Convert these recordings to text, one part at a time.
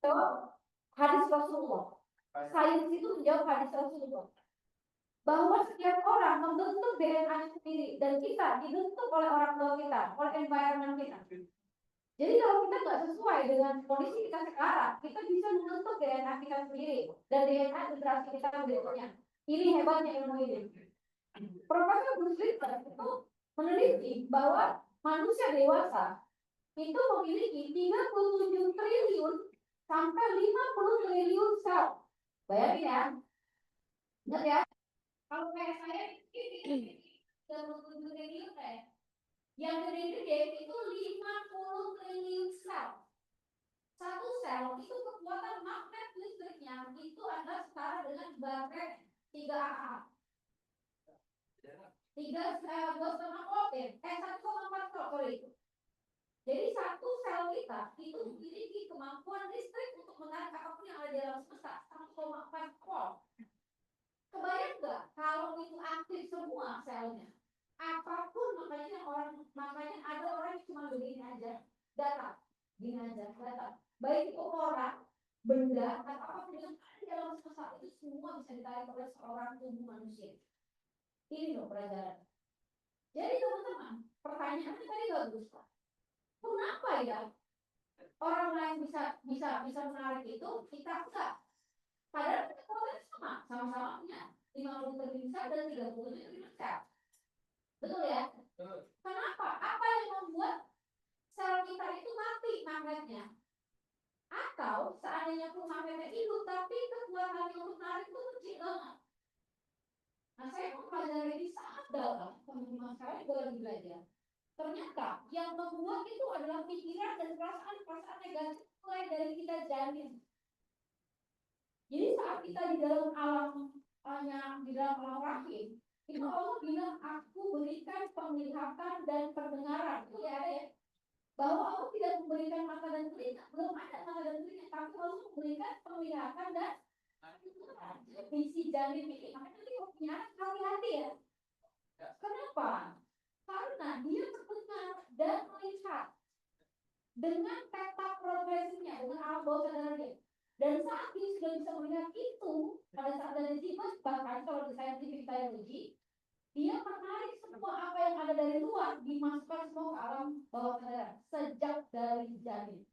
Jawab hadis Rasulullah. Sains itu menjawab hadis Rasulullah. Bahwa setiap orang membentuk DNA sendiri dan kita dibentuk oleh orang tua kita, oleh environment kita. Jadi kalau kita nggak sesuai dengan kondisi kita sekarang, kita bisa membentuk DNA kita sendiri dan DNA generasi kita berikutnya. Ini hebatnya ilmu ini. Profesor Bruce Lipton itu meneliti bahwa manusia dewasa itu memiliki 37 triliun sampai 50 triliun sel. Bayangin ya. Ingat ya. Kalau kayak saya ini 37 triliun ya. Yang gede-gede itu 50 triliun sel. Satu sel itu kekuatan magnet listriknya itu adalah setara dengan baterai 3 Ah. 2,4 volt, sorry. Jadi satu sel kita itu memiliki kemampuan listrik untuk menarik apapun yang ada di dalam semesta 1,4 volt. Kebayang nggak kalau itu aktif semua selnya? Apapun makanya ada orang yang cuma begini aja data, gini aja data. Baik itu orang, benda atau apapun yang ada di dalam semesta itu semua bisa ditarik oleh seorang tubuh manusia. Ini loh pelajaran. Jadi teman-teman, pertanyaannya tadi bagus Pak. Kenapa ya orang lain bisa menarik itu, kita enggak? Padahal kita sama-sama punya 50 triliun sel dan 30 triliun sel. Betul ya? Kenapa? Apa yang membuat sel kita itu mati magnetnya? Atau seandainya pun magnetnya hidup, tapi kekuatan untuk menarik itu kecil banget. Nah, saya mempelajari ini sangat dalam, teman-teman saya juga lagi belajar. Ternyata yang membuat itu adalah pikiran dan perasaan negatif mulai dari kita janin. Jadi saat kita di dalam alam rahim, itu Allah bilang aku berikan penglihatan dan pendengaran. Itu ya ada ya. Bahwa Allah tidak memberikan mata dan telinga, belum ada mata dan telinga, tapi Allah memberikan penglihatan dan visi janin ini. Makanya nanti kalau punya anak hati-hati ya. Kenapa? Karena dia terdengar dan melihat dengan peta progresinya, dengan alam bawah sadar dia. Dan saat dia sudah bisa melihat itu, pada saat dari siklus, bahkan kalau di scientific biology, dia menarik semua apa yang ada dari luar, dimasukkan semua ke alam bawah sadar, sejak dari janin.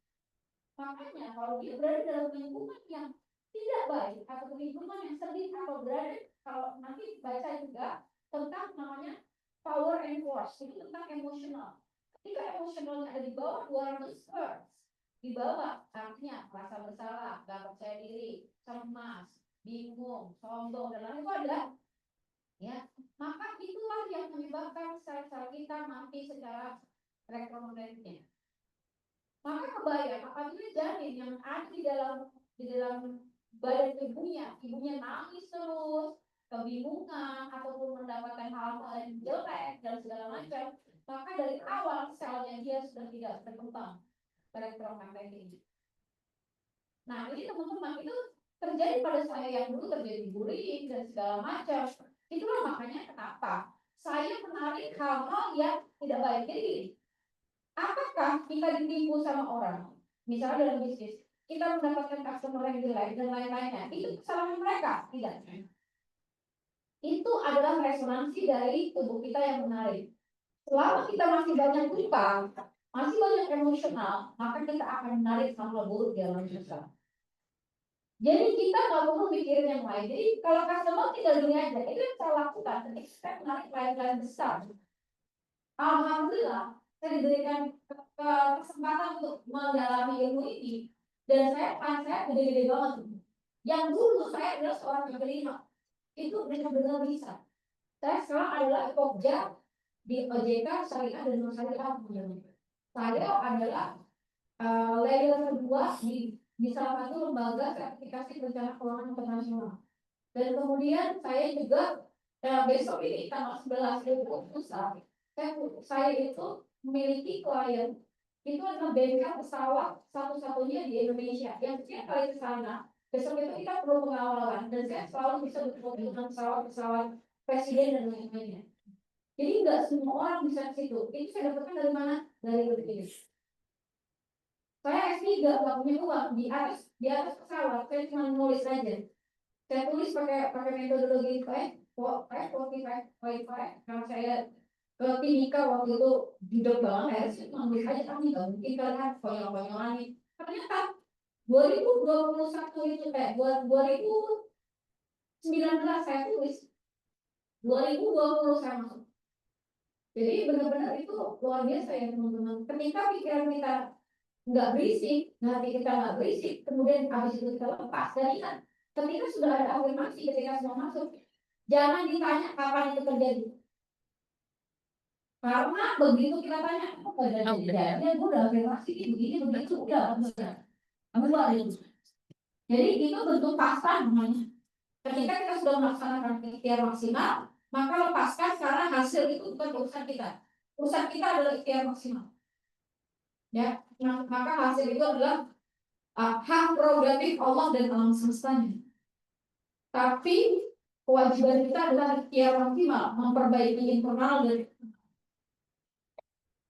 Makanya kalau dia berada dalam lingkungan yang tidak baik, atau lingkungan yang sedih, atau berada, kalau nanti baca juga tentang namanya power and force, itu tentang emosional. Ketika emosionalnya ada di bawah 200 Hz, di bawah artinya rasa bersalah, gak percaya diri, cemas, bingung, sombong, dan lain-lain itu ada. Ya, maka itulah yang menyebabkan sel-sel kita mati secara elektromagnetiknya. Maka kebayang apabila janin yang ada di dalam badan ibunya nangis terus, kebingungan ataupun mendapatkan hal-hal yang jelek dan segala macam, maka dari awal selnya dia sudah tidak berkembang elektromagnetik. Nah ini teman-teman itu terjadi pada saya yang dulu terjadi bullying dan segala macam. Itulah makanya kenapa saya menarik hal-hal yang tidak baik. Jadi apakah kita ditipu sama orang? Misalnya dalam bisnis, kita mendapatkan customer yang jelek dan lain-lainnya. Itu kesalahan mereka? Tidak. Itu adalah resonansi dari tubuh kita yang menarik. Selama kita masih banyak utang, masih banyak emosional, maka kita akan menarik hal buruk di dalam kita. Jadi kita nggak perlu mikirin yang lain. Jadi kalau customer tinggal gini aja, itu yang saya lakukan. Ketika saya menarik klien-klien besar, alhamdulillah saya diberikan kesempatan untuk mendalami ilmu ini, dan saya gede-gede banget. Yang dulu saya adalah seorang yang kelima, itu benar-benar bisa. Saya sekarang adalah pokja di OJK Syariah dan Non Syariah. Saya adalah layer kedua di salah satu lembaga sertifikasi rencana keuangan internasional. Dan kemudian saya juga besok ini tanggal 11 Agustus saya itu memiliki klien itu adalah bengkel pesawat satu-satunya di Indonesia yang setiap kali ke sana besok itu kita perlu pengawalan, dan saya selalu bisa berfoto dengan pesawat presiden dan lain-lainnya. Jadi nggak semua orang bisa ke situ. Itu saya dapatkan dari mana? Dari begini. Saya S3 nggak punya uang, di atas di atas pesawat, saya cuma nulis aja. Saya tulis pakai metodologi karena saya ke Timika waktu itu judul banget, saya cuma nulis aja, tapi nggak mungkin kalian konyol-konyolan nih. Ternyata 2021 itu 2019 saya tulis, 2020 saya masuk. Jadi benar-benar itu luar biasa ya teman-teman. Ketika pikiran kita nggak berisik, hati kita nggak berisik, kemudian habis itu kita lepas. Dan ingat, ketika sudah ada afirmasi, ketika semua masuk, jangan ditanya kapan itu terjadi. Karena begitu kita tanya, kok nggak jadi? Gue udah afirmasi begini, begitu udah. Jadi itu bentuk pasrah namanya. Ketika kita sudah melaksanakan ikhtiar maksimal, maka lepaskan karena hasil itu bukan urusan kita. Urusan kita adalah ikhtiar maksimal. Ya, maka hasil itu adalah hak prerogatif Allah dan alam semestanya. Tapi kewajiban kita adalah ikhtiar maksimal, memperbaiki internal dan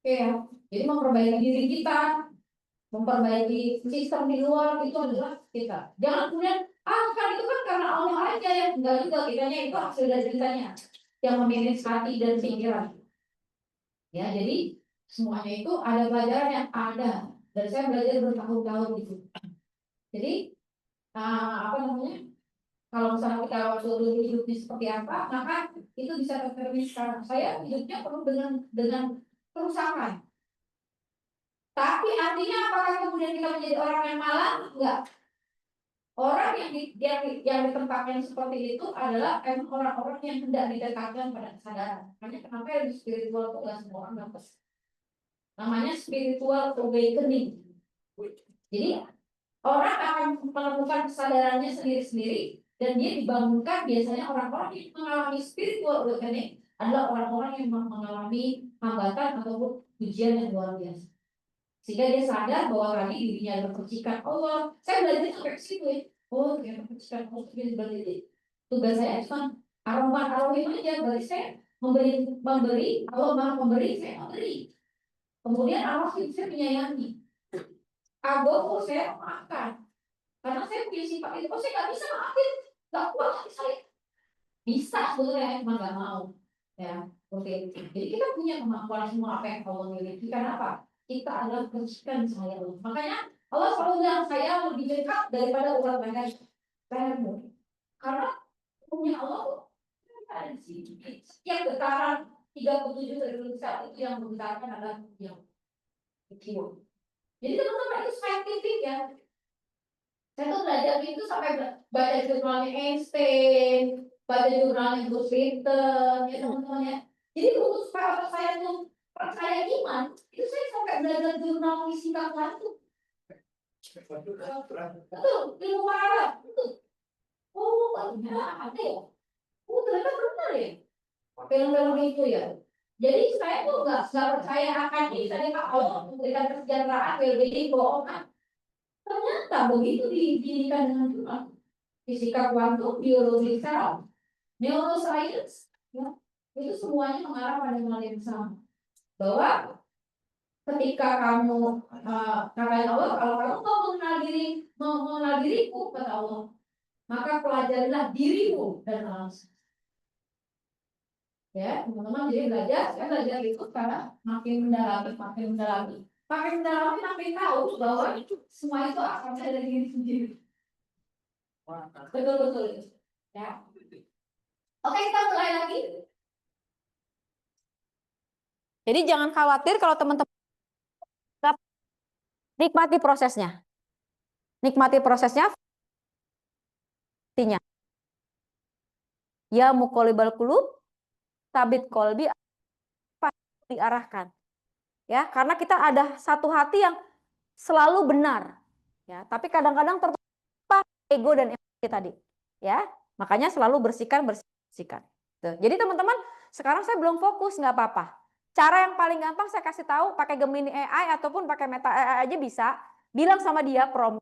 jadi memperbaiki diri kita, memperbaiki sistem di luar itu adalah kita. Jangan kemudian kan itu kan karena Allah aja yang enggak juga kitanya itu hasil dari kitanya yang memanage hati dan pikiran. Ya, jadi semuanya itu ada pelajaran yang ada dan saya belajar bertahun-tahun itu. Jadi apa namanya? Kalau misalnya kita waktu dulu hidupnya seperti apa, maka itu bisa tercermin sekarang. Saya hidupnya penuh dengan kerusakan. Tapi artinya apakah kemudian kita menjadi orang yang malang? Enggak. Orang yang ditempatkan seperti itu adalah orang-orang yang hendak didekatkan pada kesadaran. Makanya kenapa yang spiritual itu nggak semua orang dapat. Namanya spiritual awakening. Jadi orang akan menemukan kesadarannya sendiri-sendiri dan dia dibangunkan biasanya orang-orang yang mengalami spiritual awakening adalah orang-orang yang mengalami hambatan ataupun ujian yang luar biasa. Sehingga dia sadar bahwa tadi dirinya adalah percikan Allah. Saya belajar sampai ke situ ya. Oh, ternyata percikan Allah itu berarti tugas saya cuma aroma aja. Berarti saya memberi Allah maha memberi, saya memberi. Kemudian Allah itu saya menyayangi. Agogo saya maafkan. Karena saya punya sifat itu, saya nggak bisa maafin, nggak kuat hati saya. Bisa sebetulnya, cuma nggak mau. Ya, oke. Jadi kita punya kemampuan semua apa yang Allah miliki. Kenapa? Kita adalah percikan cahaya Allah. Makanya Allah selalu bilang saya lebih dekat daripada urat lehermu. Karena punya Allah ada di sini. Setiap getaran 37 triliun sel itu yang menggetarkan adalah yang kecil. Jadi teman-teman itu saintifik ya. Saya tuh belajar itu sampai baca jurnalnya Einstein, baca jurnalnya Bruce Lipton, ya teman-teman ya. Jadi untuk supaya saya tuh percaya iman, itu saya sampai belajar jurnal fisika kuantum. Betul, ilmu paralel, betul. Oh, ada ya. Oh, ternyata benar ya. Film-film itu ya. Jadi saya tuh nggak percaya akan ini tadi Pak Allah memberikan kesejahteraan, jadi bohong kan. Ternyata begitu didirikan dengan jurnal fisika kuantum, biologi sel, neuroscience, ya, itu semuanya mengarah pada hal yang sama. Bahwa ketika kamu kata Allah, kalau kamu mau mengenal diriku kata Allah, maka pelajarilah dirimu dan alam semesta. Ya, teman-teman jadi saya belajar itu karena makin mendalami, makin tahu bahwa semua itu asalnya dari diri sendiri. Betul. Ya. Oke, kita mulai lagi. Jadi jangan khawatir kalau teman-teman nikmati prosesnya. Artinya. Ya muqallibal qulub, sabit kolbi diarahkan. Ya, karena kita ada satu hati yang selalu benar. Ya, tapi kadang-kadang tertimpa ego dan emosi tadi. Ya, makanya selalu bersihkan. Tuh. Jadi teman-teman, sekarang saya belum fokus, nggak apa-apa. Cara yang paling gampang saya kasih tahu pakai Gemini AI ataupun pakai Meta AI aja bisa. Bilang sama dia prompt.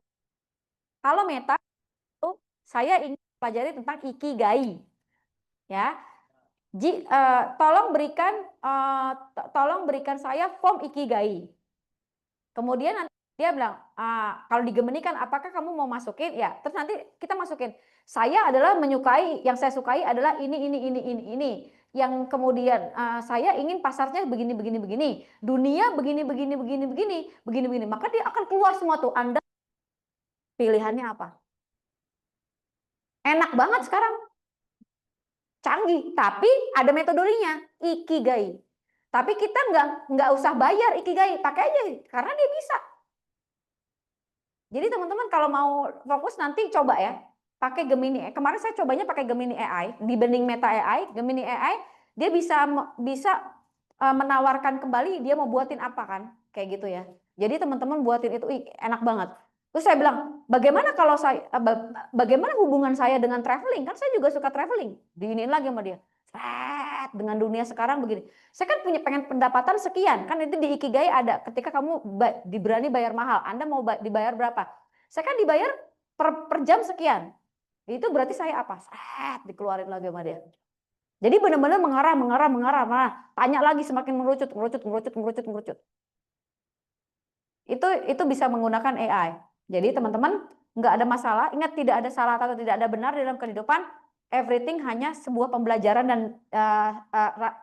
Kalau Meta itu saya ingin pelajari tentang ikigai. Ya. Tolong berikan saya form ikigai. Kemudian nanti Dia bilang, kalau digemenikan apakah kamu mau masukin? Ya, terus nanti kita masukin. Saya adalah menyukai, yang saya sukai adalah ini. Yang kemudian saya ingin pasarnya begini. Dunia begini. Maka dia akan keluar semua tuh. Anda pilihannya apa? Enak banget sekarang. Canggih, tapi ada metodologinya, Ikigai. Tapi kita nggak usah bayar Ikigai, pakai aja karena dia bisa. Jadi teman-teman kalau mau fokus nanti coba ya, pakai Gemini. Kemarin saya cobanya pakai Gemini AI dibanding Meta AI. Gemini AI dia bisa menawarkan kembali dia mau buatin apa kan, kayak gitu ya. Jadi teman-teman buatin itu enak banget. Terus saya bilang, bagaimana hubungan saya dengan traveling? Kan saya juga suka traveling. Diinin lagi sama dia. Dengan dunia sekarang begini. Saya kan pengen pendapatan sekian. Kan itu di Ikigai ada. Ketika kamu berani bayar mahal. Anda mau dibayar berapa? Saya kan dibayar per jam sekian. Itu berarti saya apa? Dikeluarin lagi sama dia. Jadi benar-benar mengarah. Tanya lagi semakin mengerucut. Itu bisa menggunakan AI. Jadi teman-teman nggak ada masalah. Ingat, tidak ada salah atau tidak ada benar dalam kehidupan. Everything hanya sebuah pembelajaran dan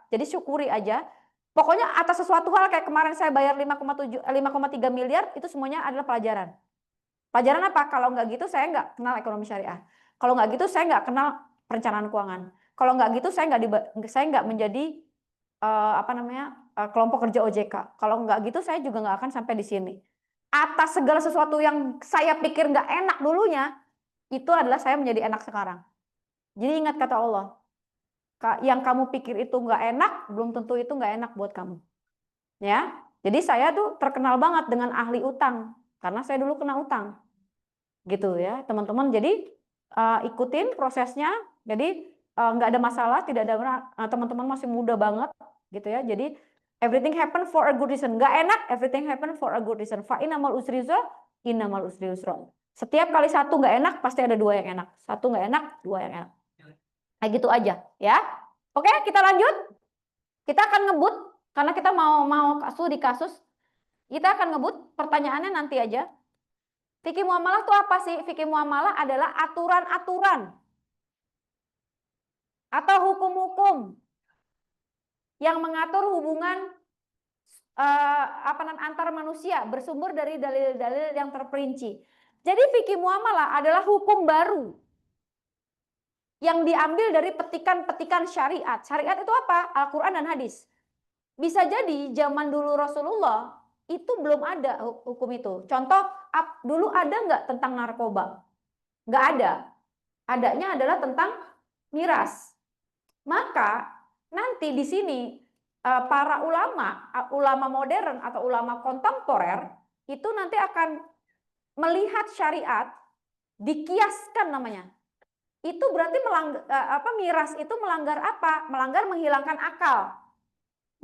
jadi syukuri aja. Pokoknya atas sesuatu hal kayak kemarin saya bayar 5,3 miliar itu semuanya adalah pelajaran. Pelajaran apa? Kalau nggak gitu saya nggak kenal ekonomi syariah. Kalau nggak gitu saya nggak kenal perencanaan keuangan. Kalau nggak gitu saya nggak menjadi kelompok kerja OJK. Kalau nggak gitu saya juga nggak akan sampai di sini. Atas segala sesuatu yang saya pikir nggak enak dulunya, itu adalah saya menjadi enak sekarang. Jadi ingat kata Allah, yang kamu pikir itu nggak enak, belum tentu itu nggak enak buat kamu. Ya, jadi saya tuh terkenal banget dengan ahli utang, karena saya dulu kena utang. Gitu ya teman-teman. Jadi ikutin prosesnya. Jadi nggak ada masalah, tidak ada teman-teman masih muda banget gitu ya. Jadi everything happen for a good reason. Nggak enak, everything happen for a good reason. Fa innamal usri yusra, innamal usri yusra. Setiap kali satu nggak enak pasti ada dua yang enak. Satu nggak enak, dua yang enak. Kayak gitu aja ya. Oke, kita lanjut. Kita akan ngebut karena kita mau di kasus. Kita akan ngebut, pertanyaannya nanti aja. Fikih muamalah itu apa sih? Fikih muamalah adalah aturan-aturan atau hukum-hukum yang mengatur hubungan antar manusia bersumber dari dalil-dalil yang terperinci. Jadi fikih muamalah adalah hukum baru yang diambil dari petikan-petikan syariat. Syariat itu apa? Al-Quran dan hadis. Bisa jadi zaman dulu Rasulullah itu belum ada hukum itu. Contoh, dulu ada nggak tentang narkoba? Nggak ada. Adanya adalah tentang miras. Maka nanti di sini para ulama modern atau ulama kontemporer itu nanti akan melihat syariat dikiaskan namanya. Itu berarti miras itu melanggar apa? Melanggar menghilangkan akal.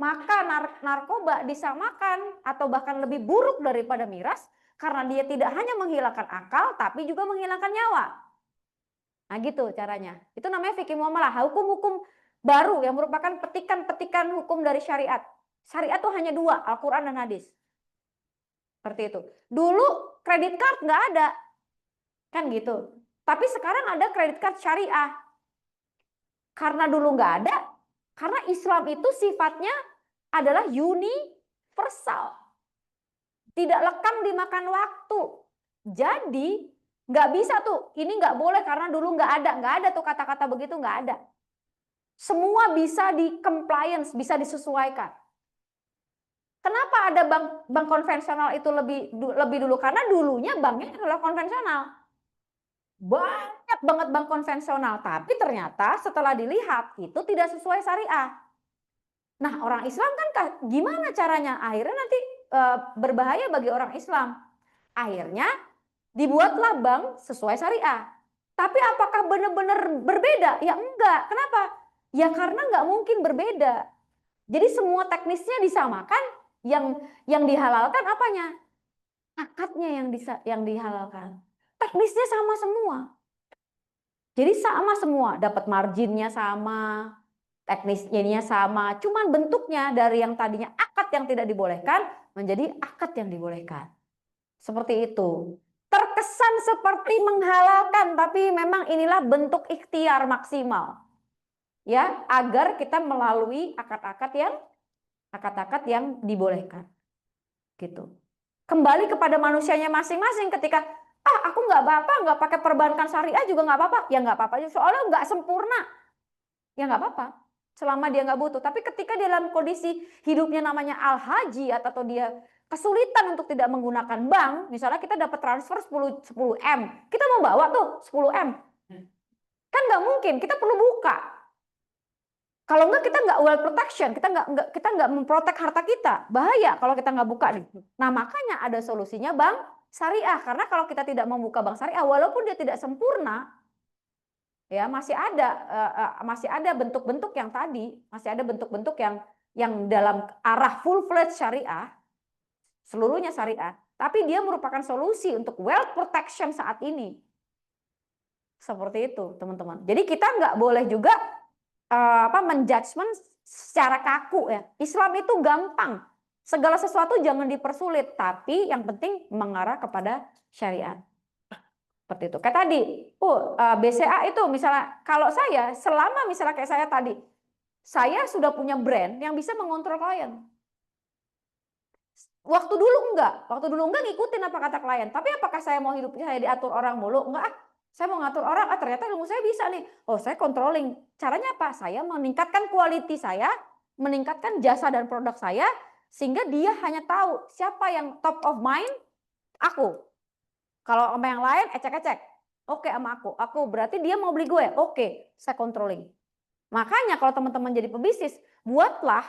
Maka narkoba disamakan atau bahkan lebih buruk daripada miras karena dia tidak hanya menghilangkan akal tapi juga menghilangkan nyawa. Nah gitu caranya. Itu namanya fikih muamalah, hukum-hukum baru yang merupakan petikan-petikan hukum dari syariat. Syariat tuh hanya dua, Al-Quran dan hadis. Seperti itu. Dulu kredit card nggak ada. Kan gitu. Tapi sekarang ada kredit card syariah. Karena dulu nggak ada, karena Islam itu sifatnya adalah universal. Tidak lekang dimakan waktu. Jadi nggak bisa tuh, ini nggak boleh karena dulu nggak ada tuh kata-kata begitu, nggak ada. Semua bisa di compliance, bisa disesuaikan. Kenapa ada bank konvensional itu lebih dulu? Karena dulunya banknya adalah konvensional. Banyak banget bank konvensional, tapi ternyata setelah dilihat itu tidak sesuai syariah. Nah, orang Islam kan gimana caranya? Akhirnya nanti berbahaya bagi orang Islam. Akhirnya dibuatlah bank sesuai syariah. Tapi apakah benar-benar berbeda? Ya enggak. Kenapa? Ya karena nggak mungkin berbeda. Jadi semua teknisnya disamakan. Yang dihalalkan apanya? Akadnya yang dihalalkan. Teknisnya sama semua. Jadi sama semua. Dapat marginnya sama. Teknisnya sama. Cuman bentuknya dari yang tadinya akad yang tidak dibolehkan menjadi akad yang dibolehkan. Seperti itu. Terkesan seperti menghalalkan, tapi memang inilah bentuk ikhtiar maksimal. Ya, agar kita melalui akad-akad yang dibolehkan. Gitu. Kembali kepada manusianya masing-masing ketika aku nggak apa-apa, nggak pakai perbankan syariah juga nggak apa-apa, ya nggak apa-apa, soalnya nggak sempurna, ya nggak apa-apa, selama dia nggak butuh. Tapi ketika dia dalam kondisi hidupnya namanya al-haji atau dia kesulitan untuk tidak menggunakan bank, misalnya kita dapat transfer 10 M, kita mau bawa tuh 10 M, kan nggak mungkin, kita perlu buka. Kalau enggak kita nggak well protection, kita nggak memprotek harta kita, bahaya kalau kita nggak buka nih. Nah makanya ada solusinya bank syariah, karena kalau kita tidak membuka bank syariah, walaupun dia tidak sempurna, ya masih ada bentuk-bentuk yang tadi, masih ada bentuk-bentuk yang dalam arah full fledged syariah, seluruhnya syariah, tapi dia merupakan solusi untuk wealth protection saat ini. Seperti itu teman-teman. Jadi kita nggak boleh juga menjudgment secara kaku ya. Islam itu gampang. Segala sesuatu jangan dipersulit, tapi yang penting mengarah kepada syariat. Seperti itu. Kayak tadi, BCA itu misalnya kalau saya selama misalnya kayak saya tadi, saya sudah punya brand yang bisa mengontrol klien. Waktu dulu enggak ngikutin apa kata klien. Tapi apakah saya mau hidup saya diatur orang mulu? Enggak. Saya mau ngatur orang, ternyata ilmu saya bisa nih. Oh, saya controlling. Caranya apa? Saya meningkatkan quality saya, meningkatkan jasa dan produk saya, sehingga dia hanya tahu siapa yang top of mind, aku. Kalau sama yang lain, ecek-ecek. Oke sama aku berarti dia mau beli gue. Oke, saya controlling. Makanya kalau teman-teman jadi pebisnis, buatlah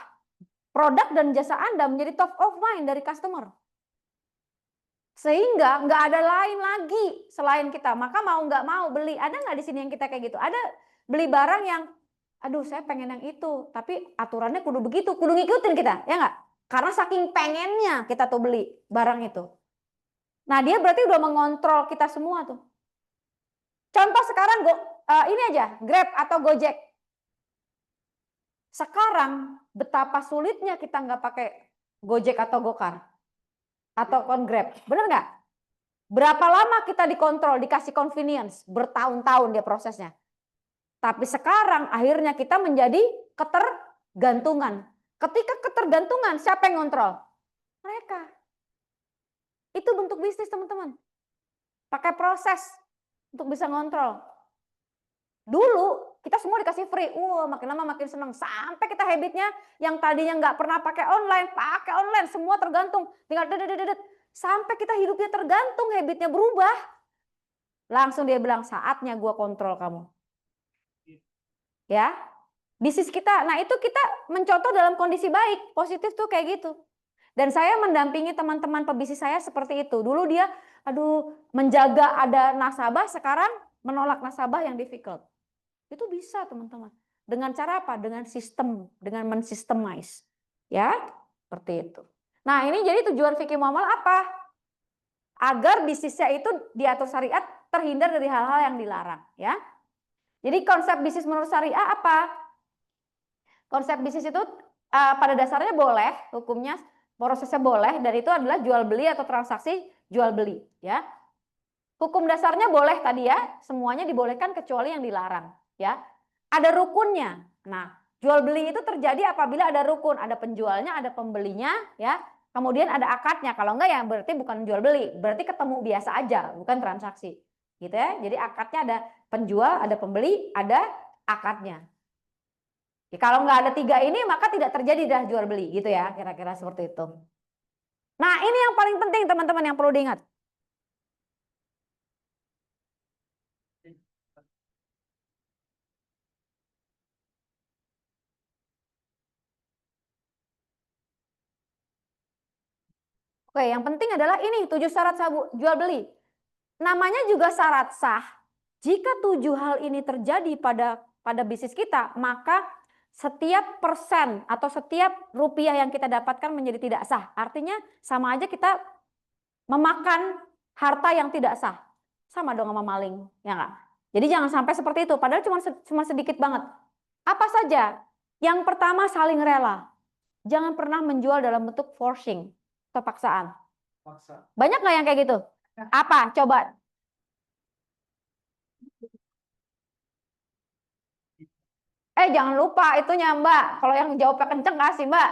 produk dan jasa Anda menjadi top of mind dari customer. Sehingga nggak ada lain lagi selain kita. Maka mau nggak mau beli. Ada nggak di sini yang kita kayak gitu? Ada beli barang yang, aduh saya pengen yang itu. Tapi aturannya kudu begitu. Kudu ngikutin kita. Ya nggak? Karena saking pengennya kita tuh beli barang itu. Nah dia berarti udah mengontrol kita semua tuh. Contoh sekarang ini aja. Grab atau Gojek. Sekarang betapa sulitnya kita nggak pakai Gojek atau Gokar. Atau Grab, bener nggak? Berapa lama kita dikontrol, dikasih convenience, bertahun-tahun dia prosesnya. Tapi sekarang akhirnya kita menjadi ketergantungan. Ketika ketergantungan, siapa yang kontrol? Mereka. Itu bentuk bisnis teman-teman. Pakai proses untuk bisa ngontrol. Dulu kita semua dikasih free, makin lama makin seneng. Sampai kita habitnya yang tadinya nggak pernah pakai online, semua tergantung. Tinggal sampai kita hidupnya tergantung, habitnya berubah. Langsung dia bilang, saatnya gua kontrol kamu. Ya, bisnis kita. Nah itu kita mencontoh dalam kondisi baik, positif tuh kayak gitu. Dan saya mendampingi teman-teman pebisnis saya seperti itu. Dulu dia, menjaga ada nasabah, sekarang menolak nasabah yang difficult. Itu bisa teman-teman. Dengan cara apa? Dengan sistem, dengan mensistemize. Ya, seperti itu. Nah ini jadi tujuan fikih muamalah apa? Agar bisnisnya itu diatur syariat, terhindar dari hal-hal yang dilarang. Ya. Jadi konsep bisnis menurut syariah apa? Konsep bisnis itu pada dasarnya boleh, hukumnya prosesnya boleh, dan itu adalah jual beli atau transaksi jual beli. Ya. Hukum dasarnya boleh tadi ya, semuanya dibolehkan kecuali yang dilarang. Ya, ada rukunnya. Nah, jual beli itu terjadi apabila ada rukun, ada penjualnya, ada pembelinya, ya. Kemudian ada akadnya. Kalau enggak ya berarti bukan jual beli, berarti ketemu biasa aja, bukan transaksi. Gitu ya. Jadi akadnya ada penjual, ada pembeli, ada akadnya. Ya, kalau enggak ada tiga ini maka tidak terjadi dah jual beli, gitu ya, kira-kira seperti itu. Nah, ini yang paling penting teman-teman yang perlu diingat. Oke, yang penting adalah ini 7 syarat jual beli. Namanya juga syarat sah. Jika 7 hal ini terjadi pada bisnis kita, maka setiap persen atau setiap rupiah yang kita dapatkan menjadi tidak sah. Artinya sama aja kita memakan harta yang tidak sah. Sama dong sama maling, ya enggak? Jadi jangan sampai seperti itu, padahal cuma sedikit banget. Apa saja? Yang pertama saling rela. Jangan pernah menjual dalam bentuk forcing atau paksaan. Banyak nggak yang kayak gitu? Apa? Coba. Jangan lupa itunya Mbak. Kalau yang jawabnya kenceng kasih Mbak.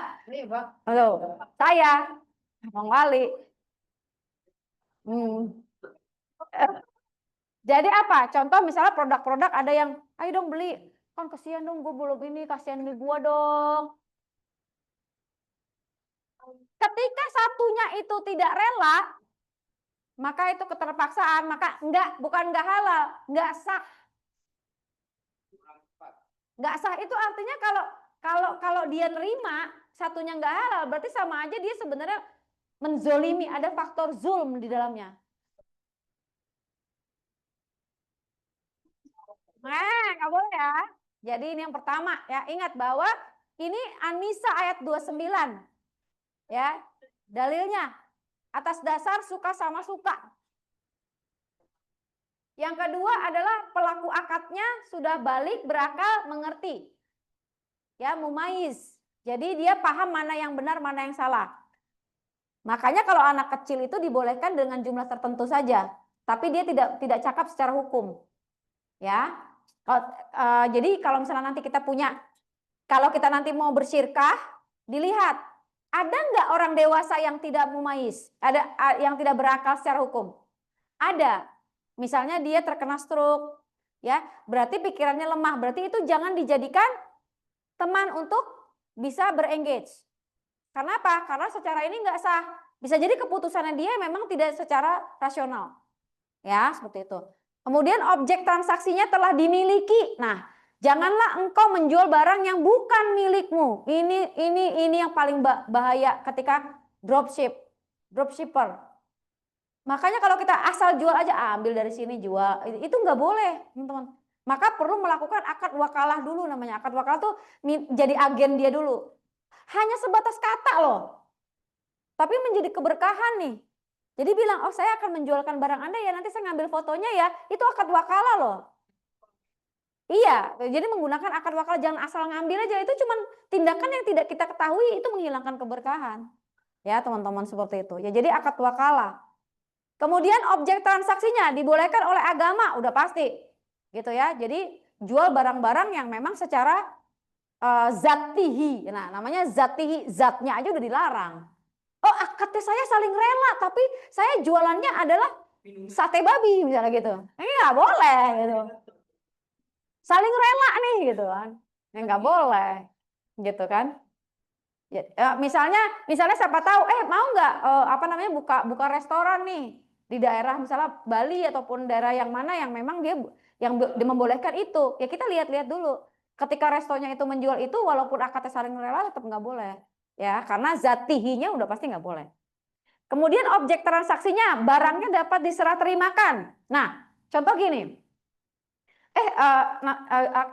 Halo, saya Bang Wali. Hmm. Jadi apa? Contoh misalnya produk-produk ada yang, ayo dong beli. Kan kasihan dong, gue belum ini, kasihan nih gue dong. Ketika satunya itu tidak rela, maka itu keterpaksaan, maka bukan enggak halal, enggak sah. Enggak sah itu artinya kalau dia nerima satunya enggak halal, berarti sama aja dia sebenarnya menzolimi, ada faktor zulm di dalamnya. Nggak boleh ya. Jadi ini yang pertama ya, ingat bahwa ini An-Nisa ayat 29 ya. Dalilnya atas dasar suka sama suka. Yang kedua adalah pelaku akadnya sudah balik, berakal, mengerti. Ya, mumayyiz. Jadi dia paham mana yang benar, mana yang salah. Makanya kalau anak kecil itu dibolehkan dengan jumlah tertentu saja, tapi dia tidak cakap secara hukum. Ya. Jadi kalau misalnya nanti kalau kita nanti mau bersyirkah, dilihat ada nggak orang dewasa yang tidak mumayyiz, ada yang tidak berakal secara hukum. Ada. Misalnya dia terkena stroke, ya, berarti pikirannya lemah, berarti itu jangan dijadikan teman untuk bisa berengage. Karena apa? Karena secara ini nggak sah. Bisa jadi keputusannya dia memang tidak secara rasional. Ya, seperti itu. Kemudian objek transaksinya telah dimiliki. Nah, janganlah engkau menjual barang yang bukan milikmu. Ini yang paling bahaya ketika dropshipper. Makanya kalau kita asal jual aja, ambil dari sini jual, itu nggak boleh, teman-teman. Maka perlu melakukan akad wakalah dulu namanya. Akad wakalah tuh jadi agen dia dulu. Hanya sebatas kata loh. Tapi menjadi keberkahan nih. Jadi bilang, oh saya akan menjualkan barang Anda ya, nanti saya ngambil fotonya ya. Itu akad wakalah loh. Iya, jadi menggunakan akad wakalah, jangan asal ngambil aja. Itu cuman tindakan yang tidak kita ketahui, itu menghilangkan keberkahan. Ya teman-teman, seperti itu. Ya jadi akad wakalah. Kemudian objek transaksinya dibolehkan oleh agama, udah pasti. Gitu ya. Jadi jual barang-barang yang memang secara zatihi. Nah, namanya zatihi, zatnya aja udah dilarang. Oh, akadnya saya saling rela, tapi saya jualannya adalah sate babi misalnya gitu. Nggak boleh gitu. Saling rela nih gitu kan. Nggak boleh gitu kan. Ya, misalnya siapa tahu mau nggak buka restoran nih di daerah misalnya Bali ataupun daerah yang mana yang memang dia membolehkan itu. Ya kita lihat-lihat dulu. Ketika restonya itu menjual itu walaupun akadnya saling rela tetap nggak boleh. Ya, karena zatihinya udah pasti nggak boleh. Kemudian objek transaksinya barangnya dapat diserah terimakan. Nah, contoh gini.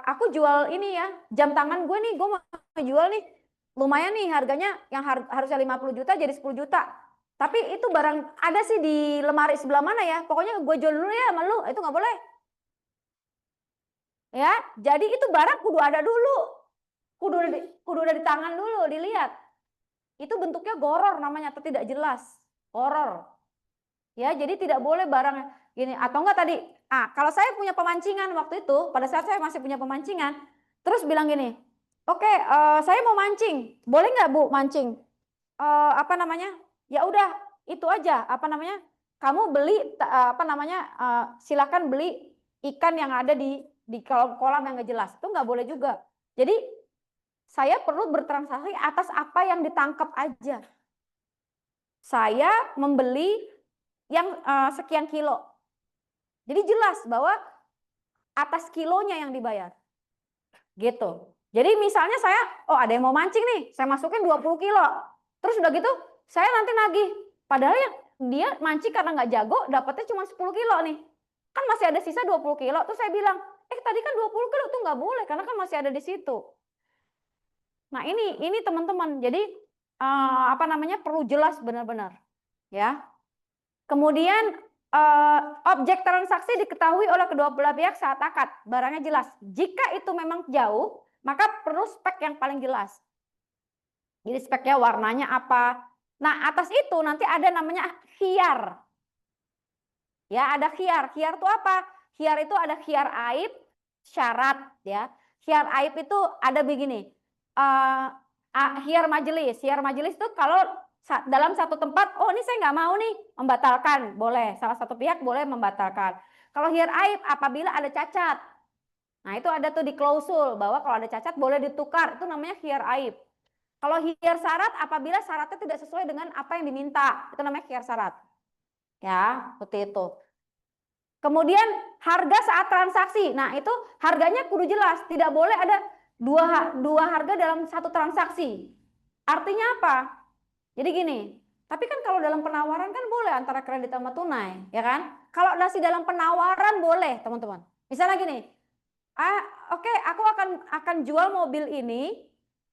Aku jual ini ya, jam tangan gue nih, gue mau jual nih. Lumayan nih harganya yang harusnya 50 juta jadi 10 juta. Tapi itu barang ada sih di lemari sebelah mana ya. Pokoknya gue jual dulu ya sama lu, itu nggak boleh. Ya, jadi itu barang kudu ada dulu. Kudu ada di tangan dulu, dilihat. Itu bentuknya goror namanya atau tidak jelas. Goror. Ya, jadi tidak boleh barang gini atau enggak tadi. Kalau saya punya pemancingan waktu itu, pada saat saya masih punya pemancingan, terus bilang gini, oke, saya mau mancing, boleh nggak Bu mancing? Ya udah itu aja. Kamu beli silakan beli ikan yang ada di kolam yang nggak jelas. Itu nggak boleh juga. Jadi saya perlu bertransaksi atas apa yang ditangkap aja. Saya membeli yang sekian kilo. Jadi jelas bahwa atas kilonya yang dibayar. Gitu. Jadi misalnya saya, ada yang mau mancing nih, saya masukin 20 kilo. Terus udah gitu, saya nanti nagih. Padahal yang dia mancing karena nggak jago, dapatnya cuma 10 kilo nih. Kan masih ada sisa 20 kilo. Terus saya bilang, tadi kan 20 kilo tuh nggak boleh, karena kan masih ada di situ. Nah ini teman-teman, jadi perlu jelas benar-benar. Ya. Kemudian objek transaksi diketahui oleh kedua belah pihak saat akad. Barangnya jelas. Jika itu memang jauh, maka perlu spek yang paling jelas. Jadi speknya warnanya apa, Nah, atas itu nanti ada namanya khiyar. Ya, ada khiyar. Khiyar itu apa? Khiyar itu ada khiyar aib, syarat ya. Khiyar aib itu ada begini. Khiyar majelis. Khiyar majelis itu kalau dalam satu tempat, oh ini saya nggak mau nih, membatalkan, boleh. Salah satu pihak boleh membatalkan. Kalau khiyar aib apabila ada cacat. Nah, itu ada tuh di klausul bahwa kalau ada cacat boleh ditukar. Itu namanya khiyar aib. Kalau khiyar syarat apabila syaratnya tidak sesuai dengan apa yang diminta. Itu namanya khiyar syarat. Ya, seperti itu. Kemudian harga saat transaksi. Nah, itu harganya kudu jelas. Tidak boleh ada dua harga dalam satu transaksi. Artinya apa? Jadi gini, tapi kan kalau dalam penawaran kan boleh antara kredit sama tunai, ya kan? Kalau masih dalam penawaran boleh, teman-teman. Misalnya gini, oke, aku akan jual mobil ini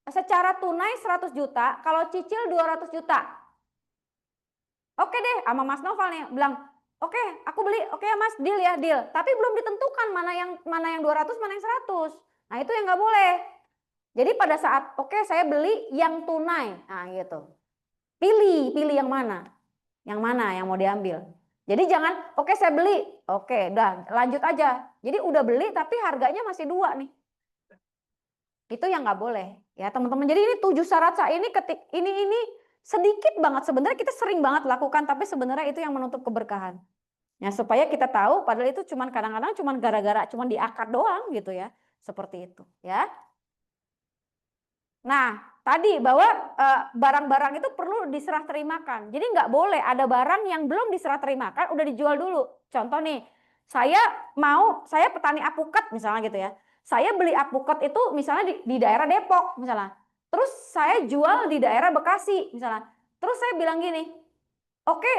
secara tunai 100 juta, kalau cicil 200 juta. Oke deh, sama Mas Noval nih bilang, oke, aku beli, oke ya Mas, deal ya, deal. Tapi belum ditentukan mana yang 200, mana yang 100. Nah, itu yang nggak boleh. Jadi pada saat, oke saya beli yang tunai, nah gitu. Pilih yang mana? Yang mana yang mau diambil. Jadi jangan, oke saya beli, oke udah lanjut aja. Jadi udah beli tapi harganya masih 2 nih. Itu yang nggak boleh ya teman-teman. Jadi ini 7 syarat ini ini sedikit banget sebenarnya, kita sering banget lakukan, tapi sebenarnya itu yang menutup keberkahan. Ya supaya kita tahu padahal itu cuman kadang-kadang cuman gara-gara cuman diakad doang gitu ya. Seperti itu ya. Nah, tadi bahwa barang-barang itu perlu diserah terimakan. Jadi nggak boleh ada barang yang belum diserah terimakan udah dijual dulu. Contoh nih, saya petani apukat misalnya gitu ya. Saya beli apukat itu misalnya di daerah Depok misalnya. Terus saya jual di daerah Bekasi misalnya. Terus saya bilang gini, oke,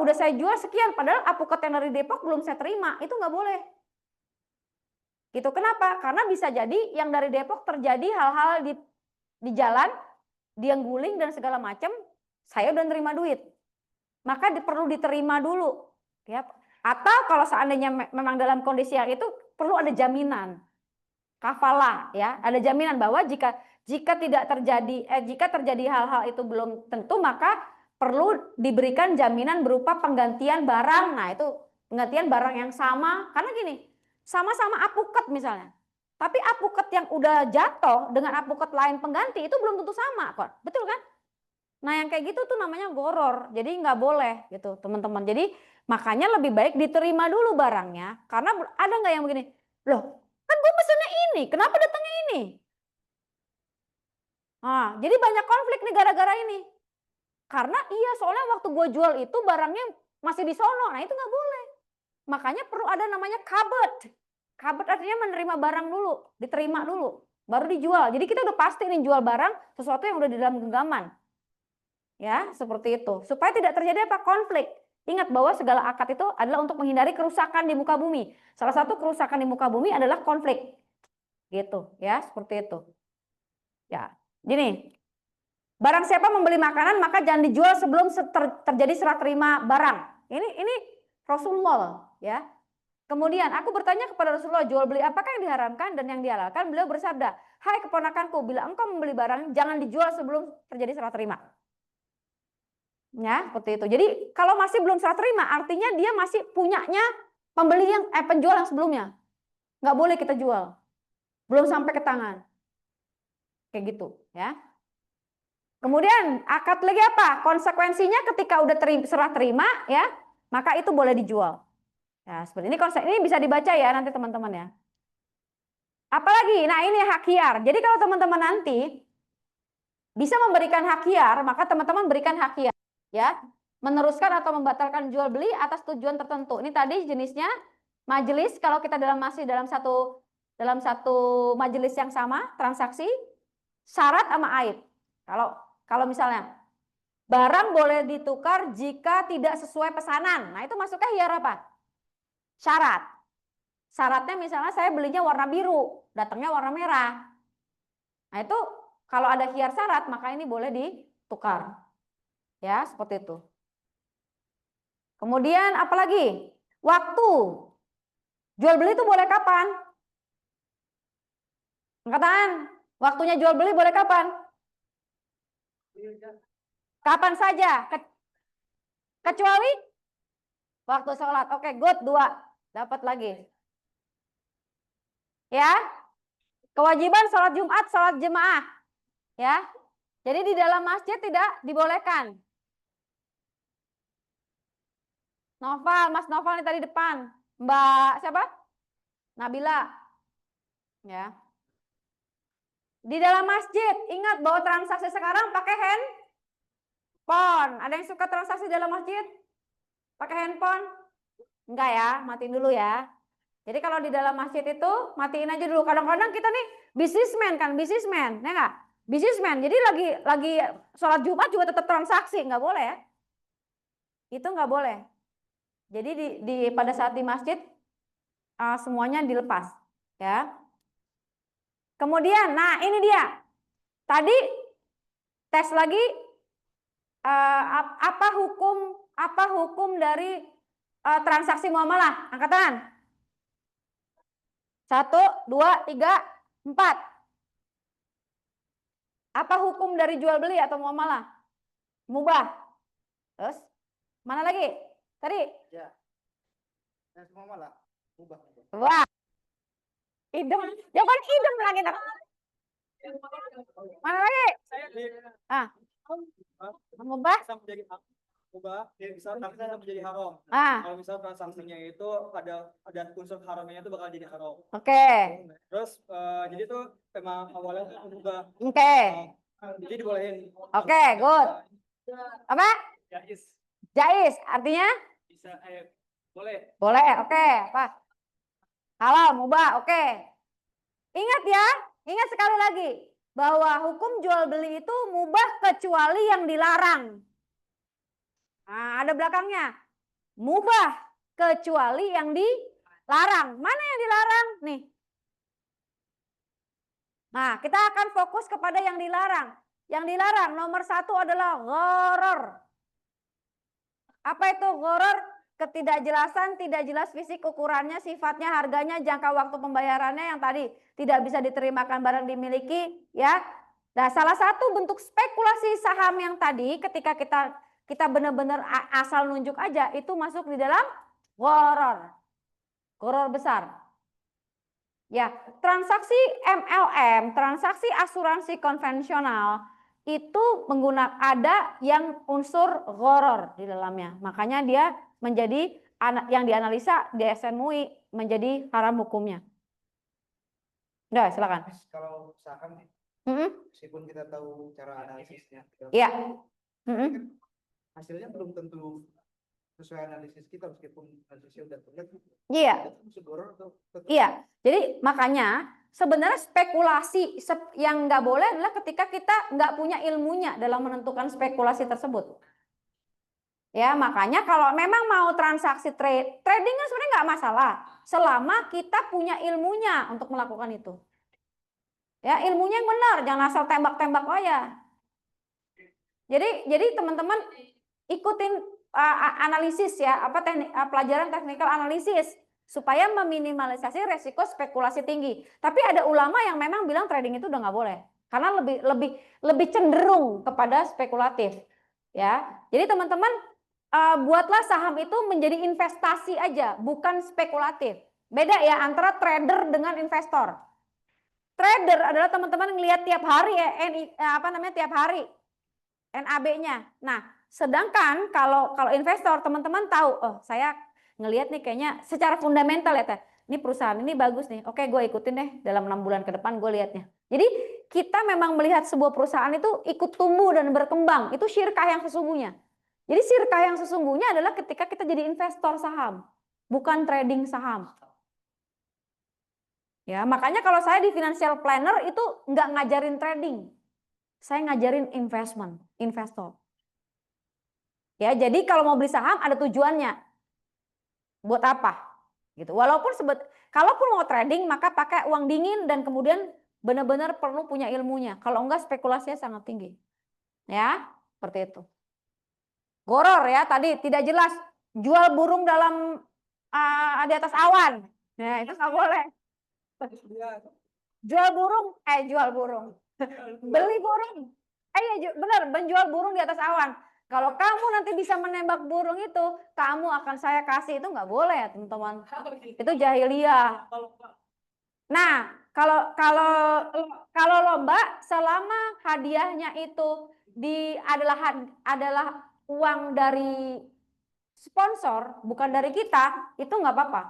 udah saya jual sekian, padahal apukat yang dari Depok belum saya terima, itu nggak boleh. Gitu. Kenapa? Karena bisa jadi yang dari Depok terjadi hal-hal di jalan, dia guling dan segala macam, saya udah nerima duit. Maka perlu diterima dulu. Ya. Atau kalau seandainya memang dalam kondisi yang itu, perlu ada jaminan. Kafalah ya, ada jaminan bahwa jika terjadi hal-hal itu belum tentu, maka perlu diberikan jaminan berupa penggantian barang. Nah, itu penggantian barang yang sama, karena gini, sama-sama apukat misalnya. Tapi apukat yang udah jatuh dengan apukat lain pengganti itu belum tentu sama kok. Betul kan? Nah, yang kayak gitu tuh namanya goror. Jadi nggak boleh gitu, teman-teman. Jadi makanya lebih baik diterima dulu barangnya, karena ada nggak yang begini? Loh, kan gue pesennya ini, kenapa datangnya ini? Nah, jadi banyak konflik nih gara-gara ini. Karena iya, soalnya waktu gue jual itu barangnya masih di sono. Nah, itu nggak boleh. Makanya perlu ada namanya kabet. Kabet artinya menerima barang dulu, diterima dulu, baru dijual. Jadi kita udah pasti nih jual barang sesuatu yang udah di dalam genggaman. Ya, seperti itu. Supaya tidak terjadi apa? Konflik. Ingat bahwa segala akad itu adalah untuk menghindari kerusakan di muka bumi. Salah satu kerusakan di muka bumi adalah konflik. Gitu, ya, seperti itu. Ya. Gini. Barang siapa membeli makanan maka jangan dijual sebelum terjadi serah terima barang. Ini Rasulullah, ya. Kemudian aku bertanya kepada Rasulullah, jual beli apakah yang diharamkan dan yang dihalalkan? Beliau bersabda, "Hai keponakanku, bila engkau membeli barang jangan dijual sebelum terjadi serah terima." Ya, seperti itu. Jadi kalau masih belum serah terima, artinya dia masih punyanya penjual yang sebelumnya. Nggak boleh kita jual. Belum sampai ke tangan. Kayak gitu, ya. Kemudian akad lagi apa? Konsekuensinya ketika udah serah terima, ya, maka itu boleh dijual. Ya, seperti ini konsep ini bisa dibaca ya nanti teman-teman ya. Apalagi, nah ini hak khiyar. Jadi kalau teman-teman nanti bisa memberikan hak khiyar, maka teman-teman berikan hak khiyar, ya. Meneruskan atau membatalkan jual beli atas tujuan tertentu. Ini tadi jenisnya majelis, kalau kita masih dalam satu majelis yang sama, transaksi, syarat sama aib. Kalau misalnya barang boleh ditukar jika tidak sesuai pesanan. Nah, itu masuknya khiyar apa? Syarat. Syaratnya misalnya saya belinya warna biru, datangnya warna merah. Nah, itu kalau ada khiyar syarat, maka ini boleh ditukar. Ya, seperti itu. Kemudian apalagi? Waktu. Jual beli itu boleh kapan? Angkat tangan. Waktunya jual beli boleh kapan? Kapan saja? Kecuali waktu sholat. Oke, good. 2. Dapat lagi. Ya. Kewajiban sholat Jumat, sholat jemaah. Ya. Jadi di dalam masjid tidak dibolehkan. Noval, Mas Noval nih tadi depan. Mbak siapa? Nabila. Ya. Di dalam masjid, ingat bahwa transaksi sekarang pakai handphone. Ada yang suka transaksi dalam masjid? Pakai handphone? Enggak ya, matiin dulu ya. Jadi kalau di dalam masjid itu matiin aja dulu. Kadang-kadang kita nih bisnismen kan, bisnismen, ya enggak? Bisnismen. Jadi lagi sholat Jumat juga tetap transaksi, nggak boleh ya? Itu nggak boleh. Jadi pada saat di masjid semuanya dilepas, ya. Kemudian, nah ini dia. Tadi tes lagi apa hukum dari transaksi muamalah? Angkat tangan. 1, 2, 3, 4. Apa hukum dari jual beli atau muamalah? Mubah. Terus mana lagi? Tadi? Ya. Yang muamalah mubah. Wah. Idem. Jawaban idem lagi. Mana lagi? Mubah. Mubah, bisa transaksinya menjadi haram. Kalau misal transaksinya itu ada unsur haramnya itu bakal jadi haram. Oke. Terus jadi tuh tema awalnya mubah. Oke. Jadi dibolehin. Oke, good. Apa? Jais. Jais, artinya? Bisa boleh. Boleh, oke. Apa? Halal, mubah, oke. Ingat ya, ingat sekali lagi bahwa hukum jual beli itu mubah kecuali yang dilarang. Nah, ada belakangnya. Mubah kecuali yang dilarang. Mana yang dilarang? Nih. Nah, kita akan fokus kepada yang dilarang. Yang dilarang nomor 1 adalah gharar. Apa itu gharar? Ketidakjelasan, tidak jelas fisik ukurannya, sifatnya, harganya, jangka waktu pembayarannya yang tadi tidak bisa diterimakan barang dimiliki, ya. Nah, salah satu bentuk spekulasi saham yang tadi ketika kita benar-benar asal nunjuk aja itu masuk di dalam gharar. Gharar besar. Ya, transaksi MLM, transaksi asuransi konvensional itu ada yang unsur gharar di dalamnya. Makanya dia menjadi yang dianalisa di SNMUI menjadi haram hukumnya. Udah, silakan. Kalau saham meskipun kita tahu cara analisisnya. Iya. Hasilnya belum tentu sesuai analisis kita meskipun analisisnya udah terlihat. Iya. Iya. Jadi makanya sebenarnya spekulasi yang nggak boleh adalah ketika kita nggak punya ilmunya dalam menentukan spekulasi tersebut. Ya, makanya kalau memang mau transaksi trading kan sebenarnya nggak masalah selama kita punya ilmunya untuk melakukan itu. Ya, ilmunya yang benar, jangan asal tembak-tembak aja. Jadi teman-teman ikutin analisis ya, pelajaran teknikal analisis supaya meminimalisasi resiko spekulasi tinggi. Tapi ada ulama yang memang bilang trading itu udah nggak boleh karena lebih cenderung kepada spekulatif. Ya, jadi teman-teman buatlah saham itu menjadi investasi aja, bukan spekulatif. Beda ya antara trader dengan investor. Trader adalah teman-teman ngelihat tiap hari tiap hari NAB-nya. Nah, sedangkan kalau investor teman-teman tahu, oh saya ngelihat nih kayaknya secara fundamental ya, ini perusahaan ini bagus nih. Oke, gue ikutin deh dalam 6 bulan ke depan gue lihatnya. Jadi kita memang melihat sebuah perusahaan itu ikut tumbuh dan berkembang. Itu syirkah yang sesungguhnya. Jadi syirkah yang sesungguhnya adalah ketika kita jadi investor saham, bukan trading saham. Ya, makanya kalau saya di financial planner itu nggak ngajarin trading. Saya ngajarin investor. Ya, jadi kalau mau beli saham ada tujuannya. Buat apa? Gitu. Kalaupun mau trading maka pakai uang dingin dan kemudian benar-benar perlu punya ilmunya. Kalau enggak spekulasinya sangat tinggi. Ya, seperti itu. Gharar ya tadi tidak jelas, jual burung di atas awan. Nah, itu nggak boleh. Jual burung. Beli burung. Iya benar, menjual burung di atas awan. Kalau kamu nanti bisa menembak burung itu, kamu akan saya kasih, itu nggak boleh ya teman-teman. Itu jahiliyah. Nah, kalau lomba selama hadiahnya itu adalah uang dari sponsor, bukan dari kita, itu nggak apa-apa.